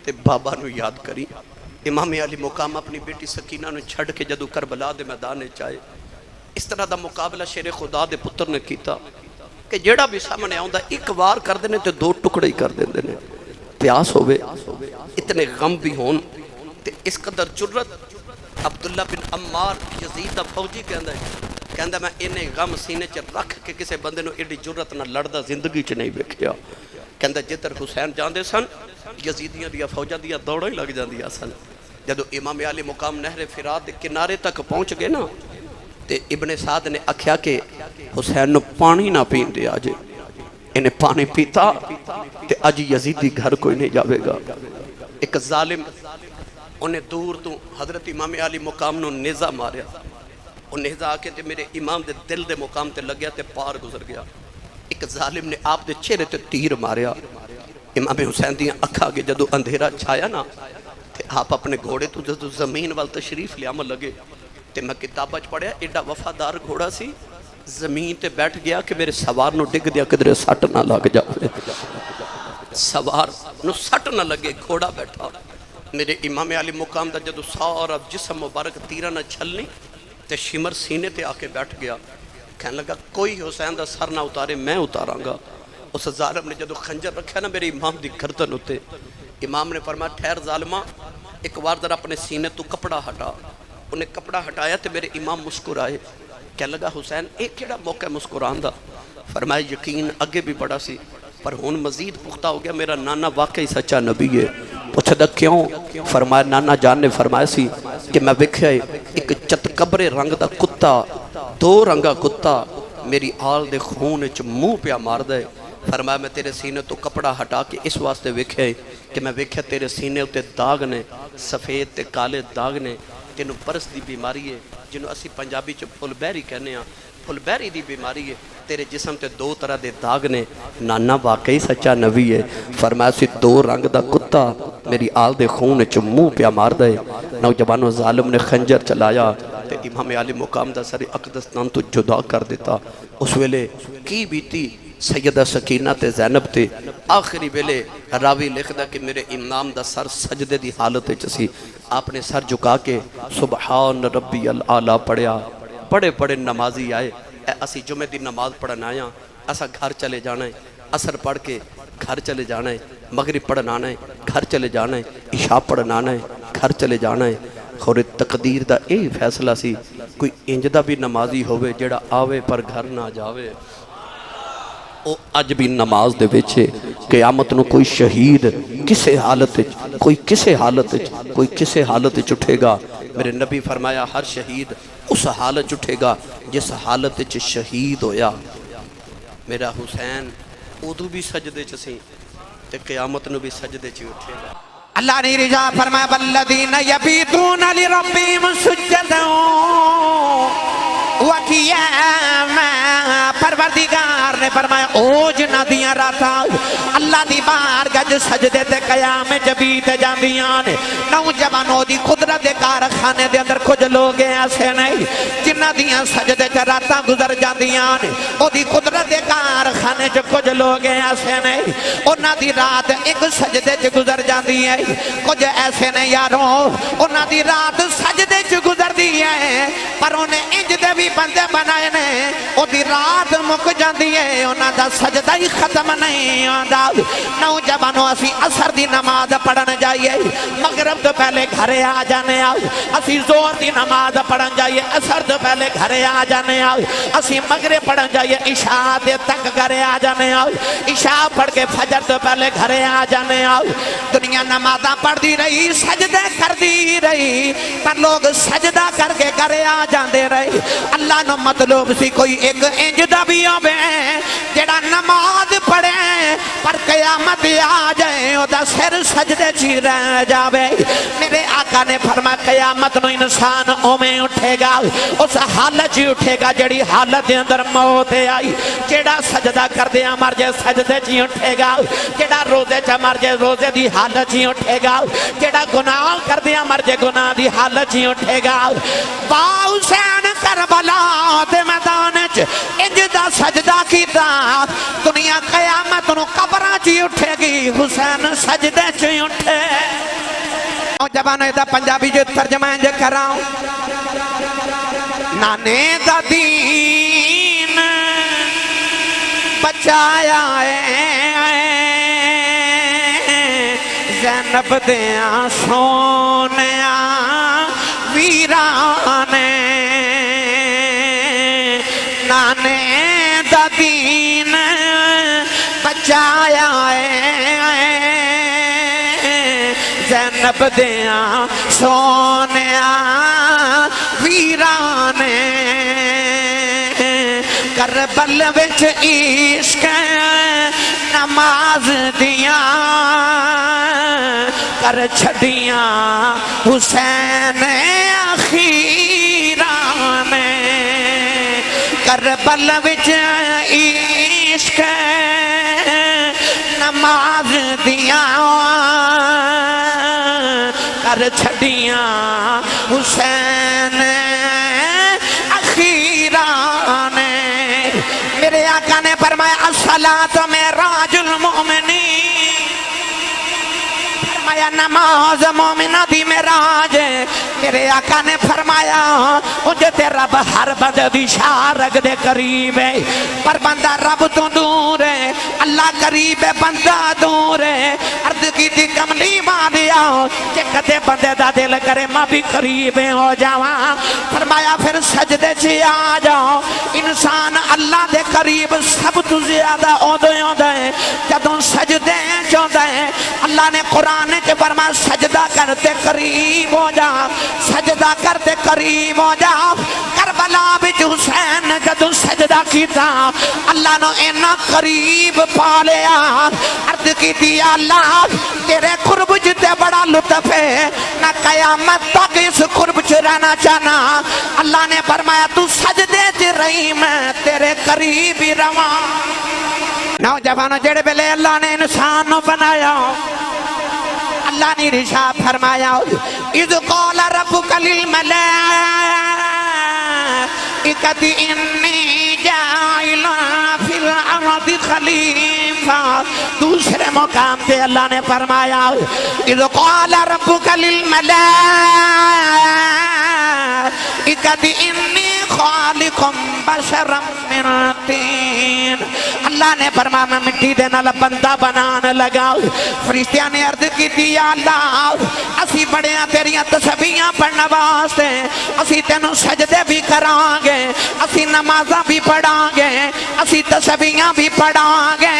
تے بابا نو یاد کری۔ امام علی مقام اپنی بیٹی سکینہ نو چھڑ کے جدو کربلا دے میدان چائے، اس طرح دا مقابلہ شیر خدا دے پتر نے کیتا کہ جیڑا بھی سامنے آؤں دا ایک وار کر دینے تے 2 ٹکڑے ہی کر دینے، پیاس ہوئے اتنے غم بھی ہون تے اس قدر جرت۔ عبداللہ بن عمار یزید دا فوجی کہندا میں انہیں غم سینے چ رکھ کے کسے بندے نو ایڈی جرت نہ لڑدا زندگی چ نہیں ویکھیا۔ کہندا جدھر حسین جاندے سن یزیدیاں دیا فوجاں دیا دوڑاں ہی لگ جاندیاں سن۔ جدو امام علی مقام نہر فرات دے کنارے تک پہنچ گئے نا تے ابن سعد نے آکھیا کہ حسین نو پانی نہ پین دے آجے، انہیں پانی پیتا تے اج یزیدی گھر کوئی نہیں جاوے گا۔ ایک ظالم انہیں دور تو حضرت امام علی مقام نو نیزہ ماریا، وہ نیزہ آکے تے میرے امام دے دل دے مقام تے لگیا تے پار گزر گیا۔ ایک ظالم نے آپ دے چہرے تے تیر ماریا۔ امام حسین دیاں اکھا کے جدو اندھیرا چھایا نا تے آپ اپنے گھوڑے تو جدو زمین وال تشریف لے عمل لگے تے میں کتابہ چ پڑھیا ایڈا وفادار گھوڑا سی، زمین تے بیٹھ گیا کہ میرے سوار نو ڈگ دیا کدھر سٹ نہ لگ جاوے، سوار نو سٹ نہ لگے، گھوڑا بیٹھا۔ میرے امام علی مقام دا جدو سارا جسم مبارک تیرہ نہ چھلنی تے شمر سینے تے آکے بیٹھ گیا، کہنے لگا کوئی حسین دا سر نہ اتارے میں اتاراں گا۔ اس ظالم نے جدو خنجر رکھا نا میرے امام دی گردن ہوتے، امام نے فرمایا ٹھہر ظالمہ ایک بار ذرا اپنے سینے تو کپڑا ہٹا۔ انہیں کپڑا ہٹایا تو میرے امام مسکرائے، کہنے لگا حسین ایک کیڑا موقع مسکران دا؟ فرمایا یقین اگے بھی بڑا سی پر ہون مزید پختہ ہو گیا، میرا نانا واقعی سچا نبی ہے۔ پوچھا دا کیوں؟ فرمایا نانا جان نے فرمایا سی کہ میں وکھیا ایک چتکبرے رنگ دا کتا، 2 رنگا کتا میری آل دے خون وچ منہ پیا مار دے۔ فرمایا میں تیرے سینے تو کپڑا ہٹا کے اس واسطے ویکھیا کہ میں ویکھیا تیرے سینے اتے داغ نے، سفید تے کالے داغ نے، تینوں برس دی بیماری ہے جنہوں اسی پنجابی چ پھل بہری کہنے ہیں، پھل بہری دی بیماری ہے، تیرے جسم تے 2 طرح دے داغ نے، نانا واقعی سچا نبی ہے۔ فرمایا سی 2 رنگ دا کتا میری آل دے خون وچ منہ پیا مار دے۔ نوجوانوں ظالم نے خنجر چلایا تے امام علی مقام دا سر اقدس نام تو جدا کر دیتا۔ اس ویلے کی بیتی سیدہ سکینہ تے زینب تے آخری ویلے راوی لکھدا کہ میرے امام دا سر سجدے دی حالت چسی آپ نے سر جھکا کے سبحان ربی العالی پڑھیا بڑے بڑے نمازی آئے اسی جمعہ دی نماز پڑھن آیا اسا گھر چلے جانا ہے عصر پڑھ کے گھر چلے جانا ہے مغرب پڑھن آنا ہے گھر چلے جانا ہے عشاء پڑھن آنا ہے گھر چلے جانا ہے خور تقدیر دا اے فیصلہ سی کوئی انجدہ بھی نمازی ہوئے جڑا آوے پر گھر نہ جاوے او اج بھی نماز دے بیچے قیامت نو کوئی شہید کسے حالت کوئی کسے حالت اٹھے گا میرے نبی فرمایا ہر شہید اس حالت اٹھے گا جس حالت شہید ہویا میرا حسین ادو بھی سجدے چسی تے قیامت نو بھی سجدے چی اٹھے گا اللہ نے رجا فرمایا والذین یبیتون لربہم سجدا وقیاما پروردگار نے فرمایا او جنہ دیاں راتا اللہ دی بارگاہ سجدے تے قیام جبیت جاندیاں نے نوجوانوں دی قدرت دے کارخانے دے اندر کچھ لوگ ایسے نہیں جنہ دیاں سجدے تے راتاں گزر جاندیاں نے او دی قدرت دے کارخانے چ کچھ لوگ ایسے نہیں انہاں دی رات ایک سجدے چ گزر جاندی ہے کچھ ایسے نہیں یاروں انہاں دی رات سجدے چ گزر دی ہے پر انہیں انج دے بھی بندے بنائے نے او دی رات مک جاندی ہے انہاں دا سجدہ ہی ختم نہیں آندا نوجوانوں اسی عصر دی نماز پڑھن جائیے مغرب تو پہلے گھرے آ جانے آؤ اسی زور دی نماز پڑھن جائیے عصر تو پہلے گھرے آ جانے آؤ اسی مغرب پڑھن جائیے عشاء دے تک گھرے آ جانے آؤ عشاء پڑھ کے فجر تو پہلے گھرے آ جانے آؤ دنیا نمازاں پڑھ دی رہی سجدے کر دی رہی پر لوگ سجدہ کر کے گھرے آ جاندے رہی اللہ نو مطلوب سی کوئی ایک انجدہ بھی ہوئے جڑا نماز پڑھے پر قیامت آ جائے او دا سر سجدے چی رہ جاوے میرے آقا نے فرمایا قیامت نو انسان اومیں اٹھے گا اس حالت چی اٹھے گا جڑی حالت دے اندر موت آئی جڑا سجدہ کر دیا مر جائے سجدے چی اٹھے گا جڑا روزے چا مر جائے روزے دی حالت چی اٹھے گا جڑا گناہ کر دیا مر جائے گناہ دی حالت چی اٹھے گا با حسین کربلا دے میدان چ انجدہ سجدہ کیتا دنیا قیامت نو قبراں چی اٹھے گی حسین سجدے چی اٹھے جبانو دا پنجابی جو ترجمہ انج کراؤں نانے دا دین بچایا زینب دیاں سونیاں ویرانے نانے دا دین بچایا زینب دیاں سونیاں ویرانے کربل وچ عشق نماز دیاں کر چھڑیاں حسین اخیرانے کربل وچ عشق نماز دیاں کر چھڑیاں حسین اخیرانے میرے آقا نے فرمایا الصلاۃ معراج المؤمنین فرمایا نماز مومنہ دی معراج میرے آقا نے فرمایا مجھے تے رب ہر بندے دی شارگ دے قریب ہے پر بندہ رب تو دور ہے اللہ قریب ہے بندہ دور ہے عرض کی تھی کملی مانیا کہ کدے بندے دا دل کرے ماں بھی قریب ہو جاواں فرمایا پھر سجدے چی آ جاؤ انسان اللہ دے قریب سب تو زیادہ ہوندے ہیں جدوں سجدے چوندے ہیں اللہ نے قرآن کے فرمایا سجدہ کرتے قریب ہو جا سجدہ کرتے قریب ہو جا کربلا بچ حسین جدوں سجدہ کیتا اللہ نے اینا قریب پالیا عرض کی دی اللہ تیرے قرب جتے بڑا لطف ہے نہ قیامت تک اس قرب چ رہنا چاہنا اللہ نے فرمایا تو سجدے چ رہی میں تیرے قریب ہی رواں نوجوانوں جڑے بلے اللہ نے انسان بنایا اللہ نے رشا فرمایا اذ قال ربک للملائکۃ اکتی انی جائل فی الارض خلیفہ. دوسرے مقام پہ اللہ نے فرمایا اذ قال ربک للملائکۃ انی خالق بشرا من طین. اللہ نے فرمایا میں مٹی دے نال بندہ بنانے لگا. فرشتیاں نے عرض کی تھی یا اللہ اسی بڑے ہیں تیریاں تسبیحاں پڑھنے واسطے, اسی تینوں سجدے بھی کران گے, اسی نمازاں بھی پڑھان گے, اسی تسبیحاں بھی پڑھان گے.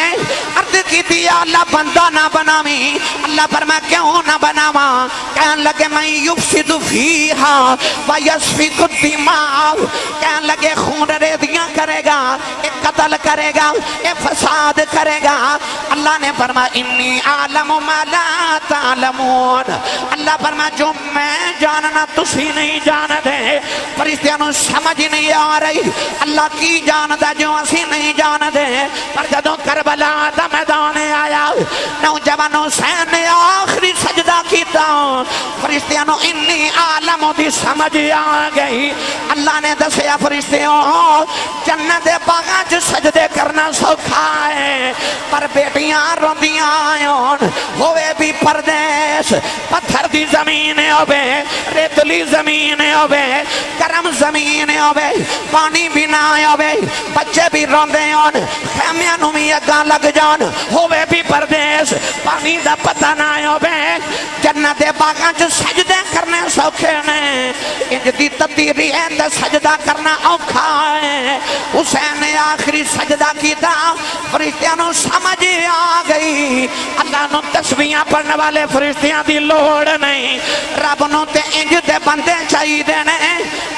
عرض کی تھی یا اللہ بندہ نہ بناویں. اللہ فرمایا کیوں نہ بناواں؟ کہنے لگے میں یفسد فیہا ویسفک الدماء. کہنے لگے خون ریزیاں کرے گا, ایک قتل کرے گا, ایک فساد کرے گا. اللہ نے فرمایا انی عالم ما لا تعلمون. اللہ فرمایا جو میں جاننا تسی نہیں جاندے. فرشتیاں نوں سمجھ نہیں آ رہی اللہ کی جاندا جو اسی نہیں جاندے. پر جدوں کربلا دا میدان آیا نوجوان حسین نے آخری سجدہ کیتا, فرشتیاں نوں انی عالم دی سمجھ آ گئی. اللہ نے دسیا فرشتیوں جنت دے باغاں چ سجدے کرنا سوکھا ہے, پر بیٹیاں روندیاں آئون ہوئے بھی پردیس. پتھر دی زمین ہوئے, ریتلی زمین ہوئے, گرم زمین ہوئے, پانی بھی نہ ہوئے, بچے بھی روندے ہون, خیمیاں نوں بھی اگاں لگ جان ہوئے بھی پردیس, پانی دا پتہ نہ ہوئے. جنت دے باغاں چ سجدے کرنے سوکھے نے, انج دی تدیری ہے تے سجدہ کرنا اوکھا ہے. حسین نے آخری سجدہ کیتا, فرشتیاں نوں سمجھ آ گئی اللہ نوں تسبیحاں پڑھنے والے فرشتیاں دی لوڑ نہیں. رب نوں تے انج دے بندے چاہیدے نے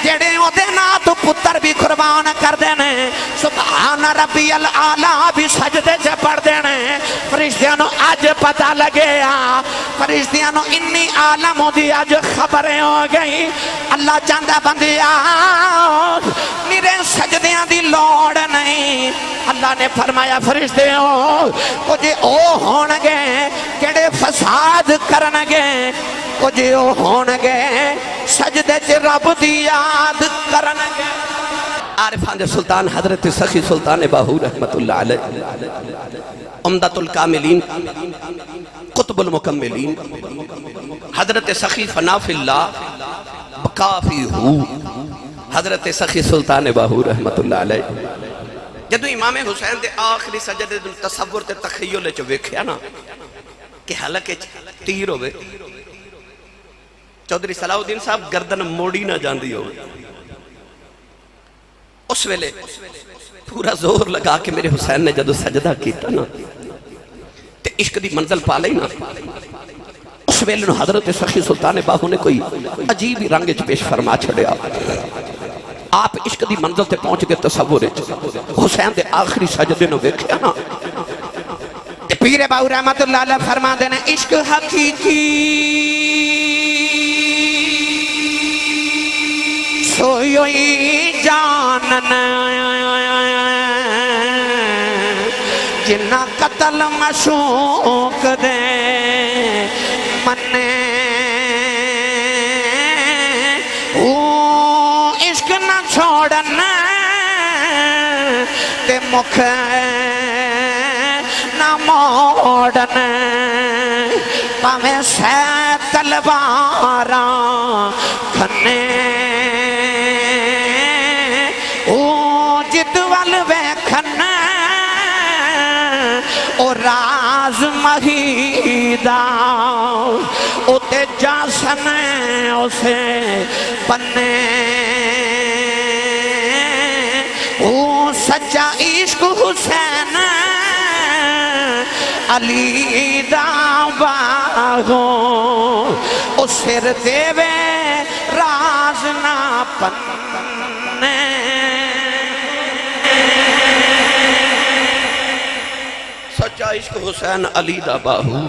جڑے او دے نام تو پتر بھی قربان کر دینے. سبحان ربی الاعلیٰ بھی سجدے چ پڑھ دینے. فرشتیاں نوں اج پتہ لگے فرشتیاں نوں انی عالم دی اج خبریں ہو گئی. اللہ چاہندا بندیا میرے سجدیاں دی لوڑ نہیں. اللہ نے فرمایا فرشتیوں کچھ او ہون گے کیڑے فساد کرن گے, کچھ او ہون گے سجدے چ رب دی یاد کرن گے. عارفان دے سلطان حضرت سخی سلطان باہو رحمت اللہ علیہ, عمدۃ الکاملین, قطب المکملین, حضرت سخی فنا فی اللہ بقا فی ہو, حضرت سخی سلطان باہو رحمت اللہ علیہ. جدو امام حسین دے آخری سجدے دے تصور تے تخیل چ ویکھیا نا کہ حلقے تیر ہوئے, چودھری صلاح الدین صاحب گردن موڑی نہ جاندی ہوئے. اس ویلے پورا زور لگا کے میرے حسین نے جدو سجدہ کیتا نا تے عشق دی منزل پا لئی نا, اس ویلے نو حضرت سخی سلطان باہو نے کوئی عجیب ہی رنگ پیش فرما چھڑیا. آپ عشق دی منزل تے پہنچ گئے تصور حسین دے آخری سجدے نو ویکھیا نا. پیر باہو رحمت اللہ علیہ فرما دینے عشق حقیقی سوئی جانن جنہ قتل مشوق دے منے, عشق نہ چھوڑن تے مکھ نہ موڑن, پاویں سہ تلواراں کھنے جدول ویکھن او راز مہیدہ او تے جاسن اسے بنے. او سچا عشق حسین علی دا باغو او سر دیوے راز نہ پنے. سچا عشق حسین علی دا باہو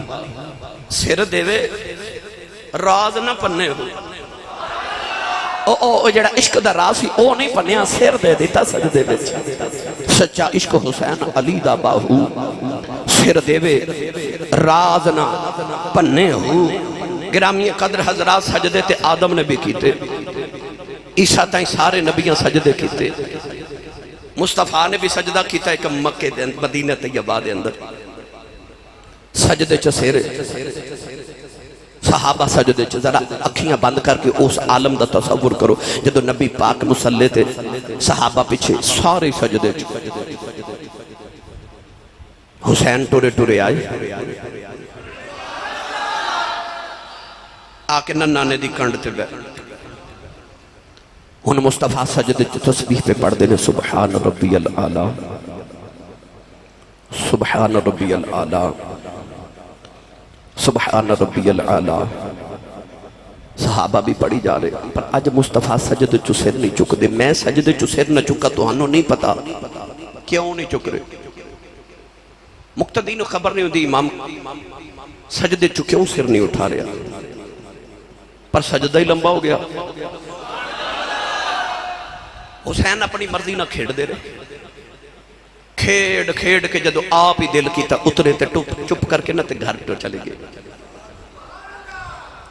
سر دیوے راز نہ پنے ہو. او جڑا عشق دا راز ہی او نہیں پنیا, سر دے دیتا سجدے وچ. سچا عشق حسین علی دا باہو سر دیوے راز نہ پنے ہو. گرامی قدر حضرات سجدے تے آدم نے بھی کیتے, عیسیٰ تائیں سارے نبیاں سجدے کیتے مصطفیٰ نے بھی سجدہ کیتا ایک مکے دے مدینہ طیبہ دے اندر سجدے چ سیر صحابہ سجدے چ ذرا اکھیاں بند کر کے اس عالم دا تصور کرو جدو نبی پاک مصلی تے صحابہ پیچھے سارے سجدے چ حسین ٹورے ٹورے آئے آکے ننانے دی کنڈ تے بیٹھ ان مصطفیٰ سجدے چ تسبیح پہ پڑھ دینے سبحان ربی العالی سبحان ربی العالی سبحان ربی العالی صحابہ بھی پڑھی جا رہے پر آج مصطفیٰ سجدے چو سر نہیں چک دے میں سجدے چو سر نہ چکا تو ہنو نہیں پتا کیوں نہیں چک رہے مقتدین خبر نہیں ہوتی امام سجدے چو کیوں سر نہیں اٹھا رہا پر سجدہ ہی لمبا ہو گیا حسین اپنی مرضی نہ کھیڑ دے رہے کھیڑ کے جدو آپ ہی دل کی تا اترے تے چپ کر کے نہ تے گھر تو چلے گئے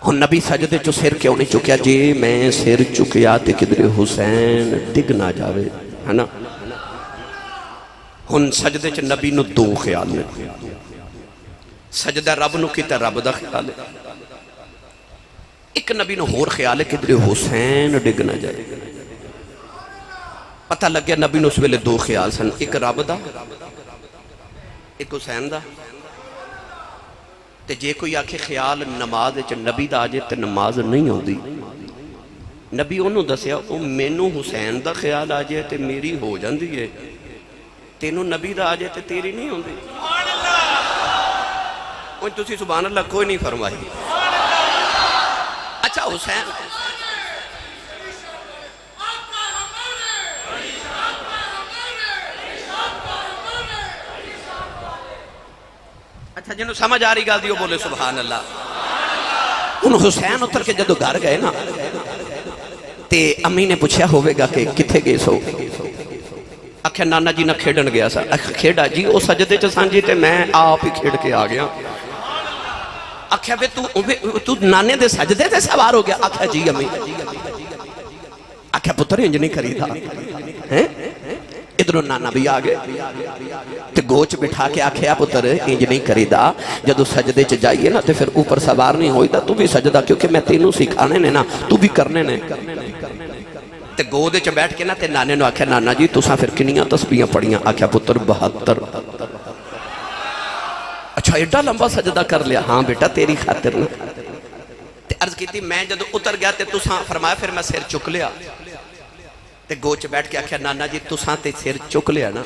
ہن نبی سجدے چو سر کیوں نہیں چکیا جی میں سر چکیا تے کدھر حسین ڈگ نہ جاوے ہے نا ہن سجدے چ نبی نو دو خیال نے سجدہ رب نو کیتا رب دا خیال ہے ایک نبی نو ہور خیال ہے کدھر حسین ڈگ نہ جائے پتہ لگ گیا نبی نو اس ویلے دو خیال سن ایک رب دا ایک حسین دا تے جے کوئی آکھے خیال نماز چ نبی دا آجے تے نماز نہیں ہوں دی نبی انہوں دسیا او مینوں حسین دا خیال آجے تے میری ہو جاندی ہے تینوں نبی دا آجے تے تیری نہیں ہوں دی کوئی تسی سبحان اللہ کوئی نہیں فرمائی اچھا حسین اچھا جنہوں سمجھ آ رہی گا دیو بولے سبحان اللہ ان حسین اتر کے جدو گھر گئے نا تے امی نے پوچھا ہوئے گا کہ کتھے گئے سو آکھیا نانا جی نہ کھیڑن گیا سا کھیڑا جی او سجدے چ سانجی تے میں آپ ہی کھیڑ کے آ گیا آکھیا بے تو نانے دے سجدے تے سوار ہو گیا آکھیا جی امی آکھیا پتر انج نہیں کری تھا ادھروں نانا بھی آگئے تے گوچ بٹھا کے آکھیا پتر انج نہیں کری دا جدو سجدے چ جائیے نا تے پھر اوپر سوار نہیں ہوئی دا تو بھی سجدہ کیونکہ میں تینوں سکھانے نے نا تو بھی کرنے نے تے گودے چ بیٹھ کے نا تے نانے نو آکھیا نانا جی تساں پھر کنیاں تسبیحاں پڑھیاں آکھیا پتر 72 اچھا ایڈا لمبا سجدہ کر لیا ہاں بیٹا تیری خاطر نا تے عرض کی تھی میں جدو اتر گیا تے تساں فرمایا پھر میں سر چک لیا تے گوچ بیٹھ کے آکھیا نانا جی تساں تے سر چک لیا نا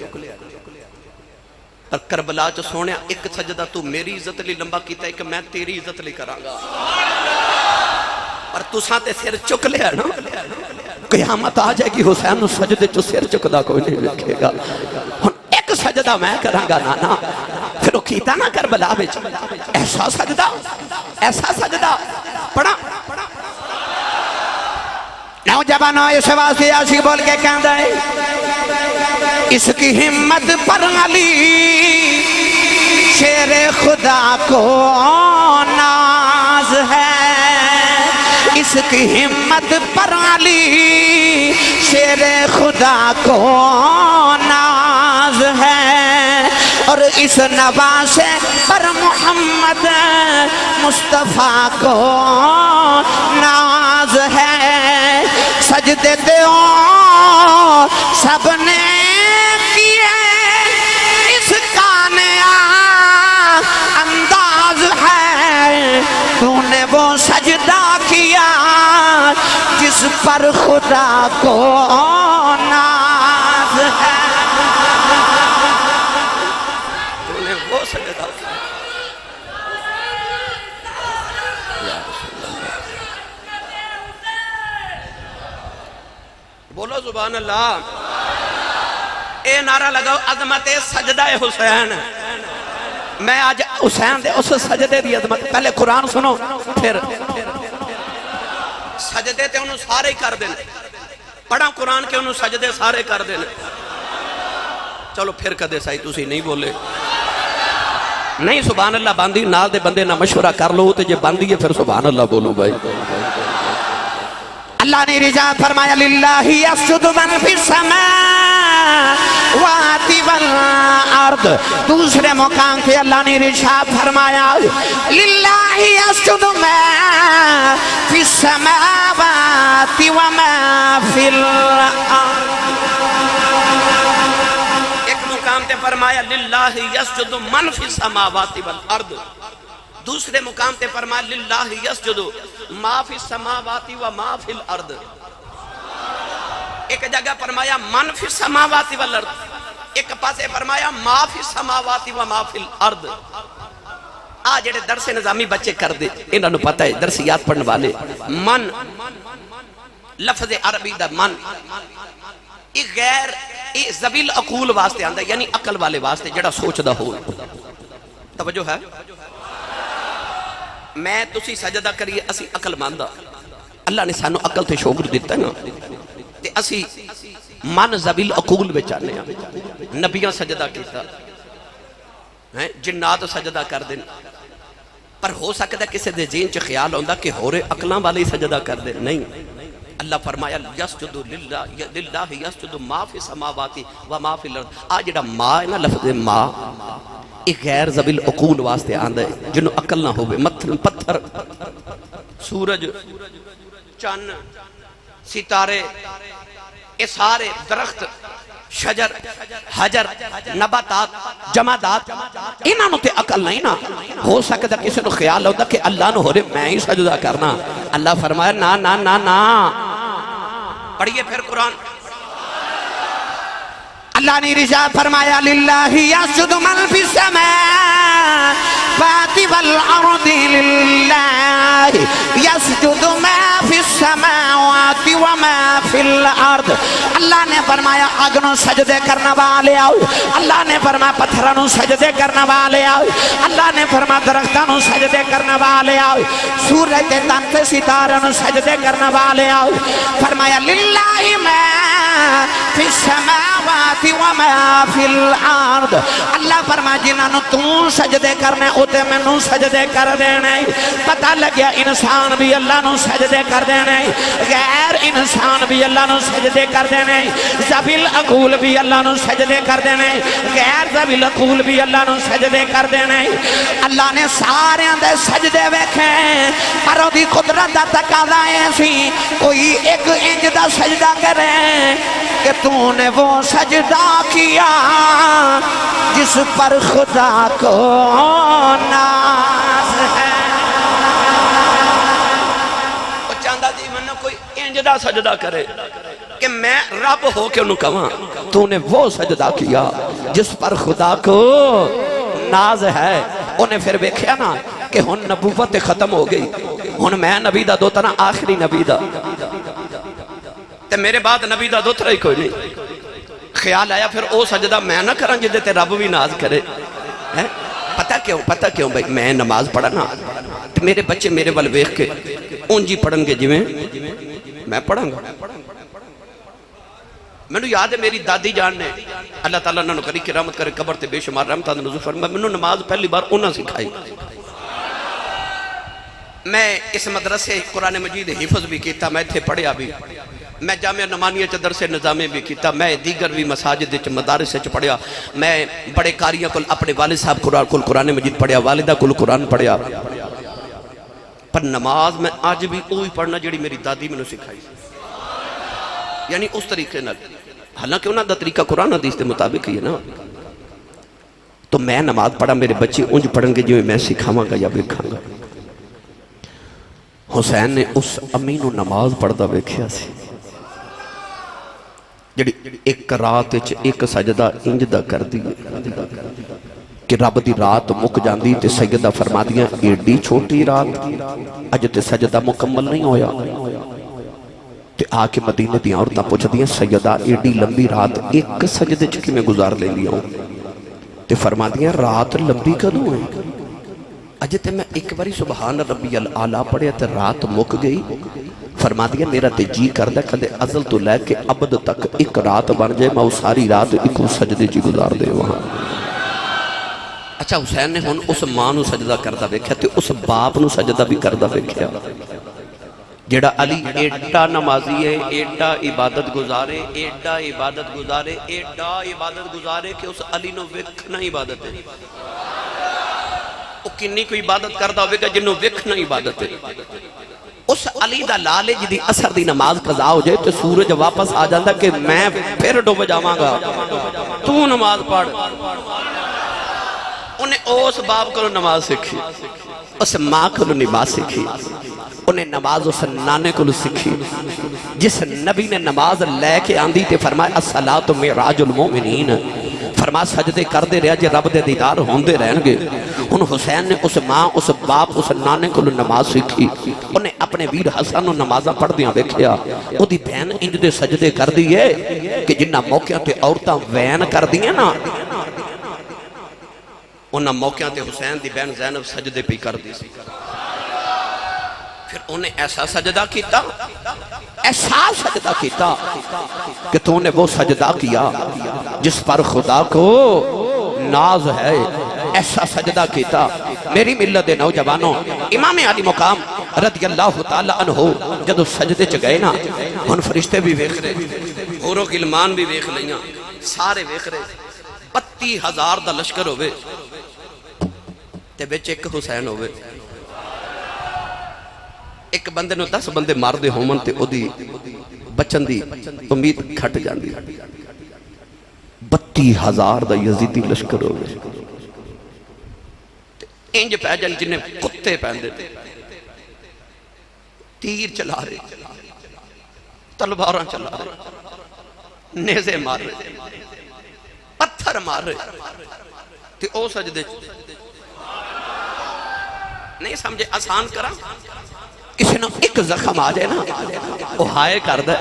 پر کربلا چ سونے ایک سجدہ تو میری عزت لی لمبا کیتا ایک میں تیری عزت لی کراں گا پر تساں تے سر چک لیا نا قیامت آ جائے گی حسین نو سجدے چ سر چکدا کوئی نہیں ویکھے گا ہن ایک سجدہ میں کراں گا نانا پھر وہ کیتا نا کربلا وچ ایسا سجدہ پڑھا نوجوانوں اس واسطے عاشق بول کے کہندا ہے اس کی ہمت پر علی شیر خدا کو ناز ہے اس کی ہمت پر علی شیر خدا کو ناز ہے اور اس نواسے پر محمد مصطفیٰ کو ناز ہے سجدے دیو سب نے کیے اس کا نیا انداز ہے تو نے وہ سجدہ کیا جس پر خدا کو ناز ہے تو نے وہ سجدہ کیا بولو سبحان اللہ اے نعرہ لگاؤ عظمت سجدہ حسین میں آج حسین دے اس سجدے دی عظمت پہلے قرآن سنو پھر سجدے تے انہوں سارے کر دینے پڑھا قرآن کے انہوں سجدے سارے کر دینے چلو پھر کدے سائی تُسی نہیں بولے نہیں سبحان اللہ باندھی نال دے بندے نہ مشورہ کر لو تے جے باندھی ہے پھر سبحان اللہ بولو بھائی اللہ نے ارشاد فرمایا للہ یسجد من فی السماوات والارض. دوسرے مقام پہ اللہ نے ارشاد فرمایا للہ یسجد ما فی السماوات وما فی الارض. ایک مقام تے فرمایا للہ یسجد من فی السماوات والارض. دوسرے مقام تے فرمایا للہ یسجد ما فی السماوات و ما فی الارض. ایک جگہ فرمایا من فی السماوات والارض، ایک پاسے فرمایا ما فی السماوات و ما فی الارض. جڑے درس نظامی بچے کر دے انہوں نے پتہ ہے، درسیات پڑھنے والے، من لفظ عربی دا من ایک غیر ذویل عقول واسطے آندہ، یعنی عقل والے واسطے جڑا سوچ دا ہو. توجہ ہے؟ میں تسی سجدہ کریے اسی عقل ماندہ، اللہ نے سانو عقل تے شعور دیتا ہے نا، تے اسی من ذویل عقول بچانے ہیں. نبیاں سجدہ کیتا، جنات سجدہ کر دیں، پر ہو سکتا ہے کسی دے ذہن چ خیال ہوندہ کہ ہورے عقلاں والے سجدہ کر دیں. نہیں، اللہ فرمایا یسجد للہ یسجد ما فی السماوات و ما فی الارض. جڑا ما ہے نا، لفظ ما ایک غیر ذویل عقول واسطے آندہ ہے جنہوں عقل نہ ہوئے. مثلا پتھر، سورج، چن، ستارے، اے سارے درخت، شجر، حجر، نباتات، جمادات، انہاں نو تے عقل نہیں نا. ہو سکتا کسی نو خیال ہوتا کہ اللہ نو ہو رہے میں ہی سجدہ کرنا. اللہ فرمایا نا نا نا نا. پڑھئے پھر قرآن. اللہ نے ارشاد فرمایا للہ یسجد من فی السماوات والارض للہ یسجد ما فی السماوات وما فی الارض. اللہ نے فرمایا آگنوں سجدے کرنا والے آؤ، اللہ نے فرمایا پتھرانوں سجدے کرنا والے آؤ، اللہ نے فرمایا درختانوں سجدے کرنا والے آؤ، سورج دے تانتے ستارانوں سجدے کرنا والے آؤ. فرمایا للہ ما فی السماوات وما فی الارض. اللہ فرمایا جنہاں تو سجدے کرنے ہوتے میں نو سجدے کر دینے. پتہ لگیا انسان بھی اللہ نو سجدے کر دینے، غیر انسان بھی اللہ نو سجدے کر دینے، ذویل عقول بھی اللہ نو سجدے کر دینے، غیر ذویل عقول بھی اللہ نو سجدے کر دینے. اللہ نے سارے دے سجدے ویکھے، پر دی قدرت دا تقاضا ایسی کوئی ایک انج دا سجدہ کرے کہ تو نے وہ سجدہ کیا جس پر خدا کو ناز ہے. وہ چاندہ جی منہ کوئی انجدہ سجدہ کرے کہ میں رب ہو کے انہوں کہاں تو نے وہ سجدہ کیا جس پر خدا کو ناز ہے. انہیں پھر بیکھیا نا کہ ہن نبوت ختم ہو گئی، ہن میں نبی دا دوتا نا آخری نبی دا، تے میرے بعد نبی دا دوترا ہی کوئی نہیں. خیال آیا پھر او سجدہ میں نہ کریں جدے تے رب بھی ناز کرے. پتہ کیوں بھائی میں نماز پڑھنا تے میرے بچے میرے وال ویکھ کے اونجی پڑھن گے جویں میں پڑھاں گا. میں نے یاد ہے میری دادی جان نے، اللہ تعالیٰ نے کری کہ رحمت کرے قبر تے بے شمار رحمتہ نزول فرمایا، میں نے نماز پہلی بار انہاں سکھائی. میں اس مدرسے قرآن مجید حفظ بھی کیتا، میں تھے پڑھیا بھی، میں جامعہ نمانیہ چا درس نظامے بھی کیتا، میں دیگر بھی مساجد چا مدارس چا پڑھیا، میں بڑے کاریاں کل اپنے والد صاحب قرآن مجید پڑھیا، والدہ کل قرآن پڑھیا. پر نماز میں آج بھی اوہی پڑھنا جڑی میری دادی میں نے سکھائی، یعنی اس طریقے نہ، حالانکہ انہاں دا طریقہ قرآن حدیث دے مطابق ہی ہے نا. تو میں نماز پڑھا، میرے بچے انج پڑھن گے جو میں سکھاواں گا یا بکھاں گا. حسین نے اس امی نو نماز پڑھدا ویکھیا سی جڑی ایک رات وچ ایک سجدہ انج دا کر دی کہ رب دی رات مک جاندی تے سیدہ فرما دیاں ایڈی چھوٹی رات اج تے سجدہ مکمل نہیں ہویا. تے آ کے مدینے دی عورتاں پوچھ دیاں سیدہ ایڈی لمبی رات ایک سجدے چ کیویں گزار لے لیا ہوں؟ تے فرما دیاں رات لمبی کدوں ہے؟ اج تے میں ایک باری سبحان ربی الاعلیٰ پڑھیا تے رات مک گئی. فرما دیا میرا تے جی کردہ کدے ازل تو لے کے ابد تک ایک رات بن جائے میں ساری رات ایک سجدے جی گزار دے وہاں. اچھا حسین نے ہن اس ماں نو سجدہ کردہ ویکھیا تے اس باپ نو سجدہ بھی کردہ ویکھیا. جڑا علی ایڈا نمازی ہے، ایڈا عبادت گزارے، ایڈا عبادت گزارے، ایڈا عبادت گزارے کہ اس علی نو ویکھنا عبادت ہے۔ وہ کنی کو عبادت کردہ ہوئے گا جنہوں ویکھنا عبادت ہے۔ اس علی دا لالے جدی اثر دی نماز قضا ہو جائے تو سورج واپس آ جاندہ کہ میں پھر ڈوب جاواں گا، تو نماز پڑھ۔ انہیں اس باپ کو نماز سکھی، اس ماں کو نماز سکھی، انہیں نماز اس نانے کو سکھی، جس نبی نے نماز لے کے آندھی تے فرمایا الصلاۃ معراج المومنین، فرما سجدے کر دے رہا جے رب دے دیدار ہوندے رہن گے۔ ان حسین نے اس ماں، اس باپ، اس نانے کو نماز سکھی، انہیں اپنے ویر حسن نو نمازہ پڑھ دیاں دیکھیا، او دی بہن انج دے سجدے کر دیئے کہ جنہ موقعہ تے عورتاں وین کر دیئے نا، انہاں موقعہ تے حسین دی بہن زینب سجدے پہ کر دی سی۔ پھر انہیں ایسا سجدہ کیتا، ایسا سجدہ کیتا کہ تو نے وہ سجدہ کیا جس پر خدا کو ناز ہے، ایسا سجدہ کیتا۔ میری ملت نوجوانوں، امام علی مقام رضی اللہ تعالیٰ عنہ جدو سجدے چ گئے نا، ان فرشتے بھی ویکھ رہے، حور و غلمان بھی ویکھ لیاں، سارے ویکھ رہے، 32,000 دا لشکر ہوئے تے بچ ایک حسین ہوئے۔ ایک بندے نو 10 بندے مار دے ہومن تے او دی بچن دی امید کھٹ جاندی۔ 32,000 دا یزیدی لشکر ہوئے، انج پہ جن جنہیں کتے پہندے تھے، تیر چلا رہے، تلواراں چلا رہے، نیزے مار رہے، پتھر مار رہے، تے او سجدے نہیں سمجھے آسان کرا، کسی نے ایک زخم آ جائے نا وہ ہائے کر دے،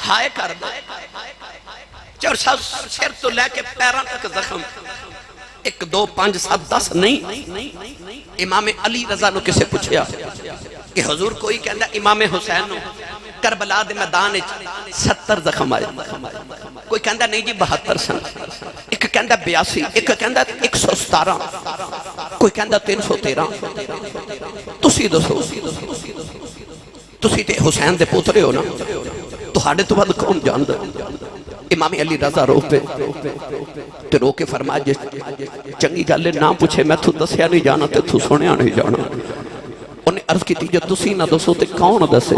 ہائے کر دے، چور سر تو لے کے پیران تک زخم، 1 2 5 7 10 نہیں۔ امام علی رضا نو کسے پوچھیا کہ حضور کوئی کہندہ امام حسین نو کربلا دے میدان 70 زخم آئے، کوئی کہندہ نہیں جی 72 سن، ایک کہندہ 82، ایک کہندہ 117، کوئی کہندہ 313۔ تسی دسو، تسی تے حسین دے پوترے ہو نا، تو ہاڑے تو بعد کون جاندہ؟ امام علی رضا رو پہ تے رو کے فرمایا جس چنگی گالے نہ پوچھے میں تو دسیا نہیں جانا تے تو سنیا نہیں جانا۔ انہیں عرض کی تھی جو تسی نہ دسو تے کون دسے؟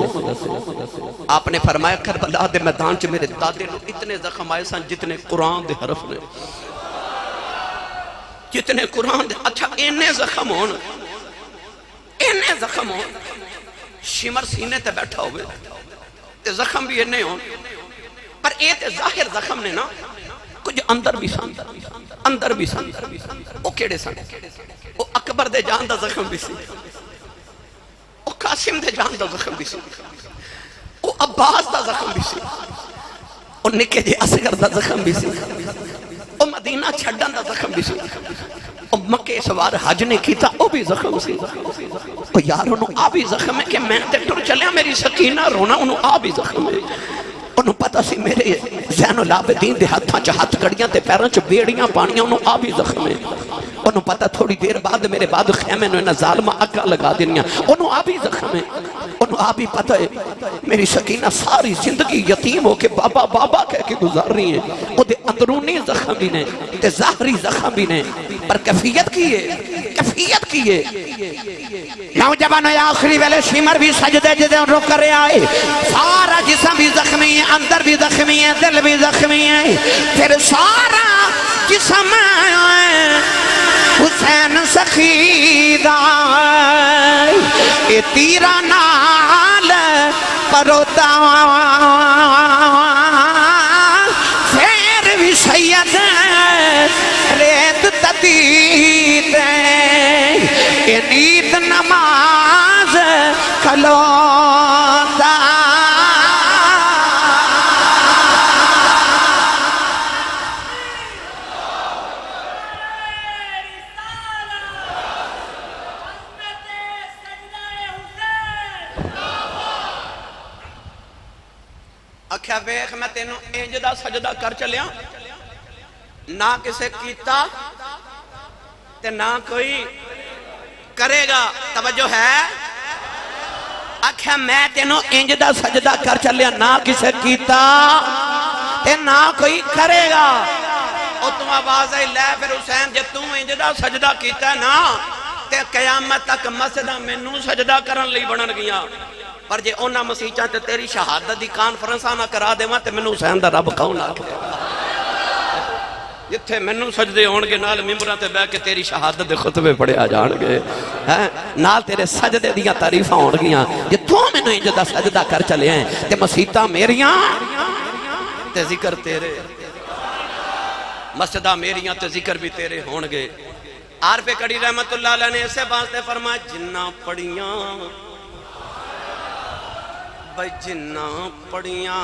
آپ نے فرمایا کربلا دے میدان چ میرے دادے نو اتنے زخم آئے سن جتنے قرآن دے حرف نے، جتنے قرآن دے۔ اچھا اینے زخم ہون، اینے زخم ہون، شمر سینے تے بیٹھا ہوئے تے زخم بھی اینے ہون، پر اے تے ظاہر زخم نے نا کچھ اندر بھی سن، اندر بھی سن۔ وہ کیڑے سن؟ وہ اکبر دے جان دا زخم بھی سی، وہ قاسم دے جان دا زخم بھی سی، وہ عباس دا زخم بھی سی، وہ نکے جے اصغر دا زخم بھی سی، وہ مدینہ چھڑن دا زخم بھی سی، وہ مکہ سوار حج نے کیتا وہ بھی زخم سی۔ وہ یار انہوں آ بھی زخم ہے کہ میں تے ٹر چلیا میری سکینہ رونا، انہوں آ بھی زخم ہے۔ انہوں پتہ سی میرے زین العابدین دے ہاتھاں چا ہاتھ کڑیاں تے پیران چا بیڑیاں پانیاں، انہوں آ بھی زخم ہے۔ انہوں پتہ تھوڑی دیر بعد میرے بعد خیمے انہوں ظالمہ اکا لگا دینیاں، انہوں آ بھی زخم ہے۔ انہوں آ بھی پتہ ہے میری سکینہ ساری زندگی یتیم ہو کے بابا بابا کہہ کے گزار رہی ہیں، وہ دے اندرونی زخم بھی نے تے ظاہری زخم بھی نے، پر کیفیت کی ہے، کیفیت کی ہے۔ نوجوانوں یا آخری ویلے شمر بھی سجدے جدے ان رک رہے آئے، سارا جسم بھی زخمی ہے، اندر بھی زخمی ہے، دل بھی زخمی ہے، پھر سارا جسم حسین سخیدہ اے تیرا نال پروتا پھر بھی سید ریت تدید اے نیت نماز کھلوتا۔ اکھیا ویخ میں تینوں انجدہ سجدہ کر چلیا، نہ کسے کیتا تے نہ کوئی کرے گا، توجہ ہے؟ آکھیا میں تینوں انج دا سجدہ کر چلیا نہ کسے کیتا تے نہ کوئی کرے گا او تم آواز آئی لے پھر حسین جے تم انج دا سجدہ کیتا ہے نا تے قیامت تک مسجدہ مینوں سجدہ کرن لئی بنن گیا پر جے اونا مسیحاں تے تیری شہادت دی کانفرنساں نہ کرا دیواں تے مینوں حسین دا رب کون آکھے جتھے مینوں سجدے ہون گے نال ممبراں تے بیٹھ کے تیری شہادت دے خطبے پڑھے آ جان گے نال تیرے سجدے دیاں تعریفاں ہون گیاں جے تو مینوں انج دا سجدہ کر چلے ہیں تے مسیحاں میریاں تے ذکر تیرے مسجدہ میریاں تے ذکر بھی تیرے ہون گے عارف کڑی رحمت اللہ علیہ نے اسے بات فرمایا جنہ پڑیاں بھائی جنہ پڑیاں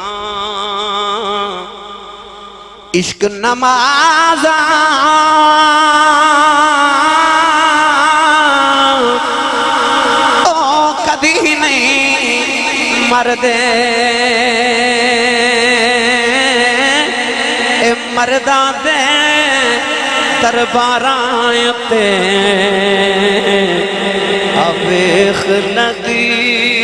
عشق نمازاں او کدی نہیں مردے اے مرداں دے درباراں تے اویخ ندی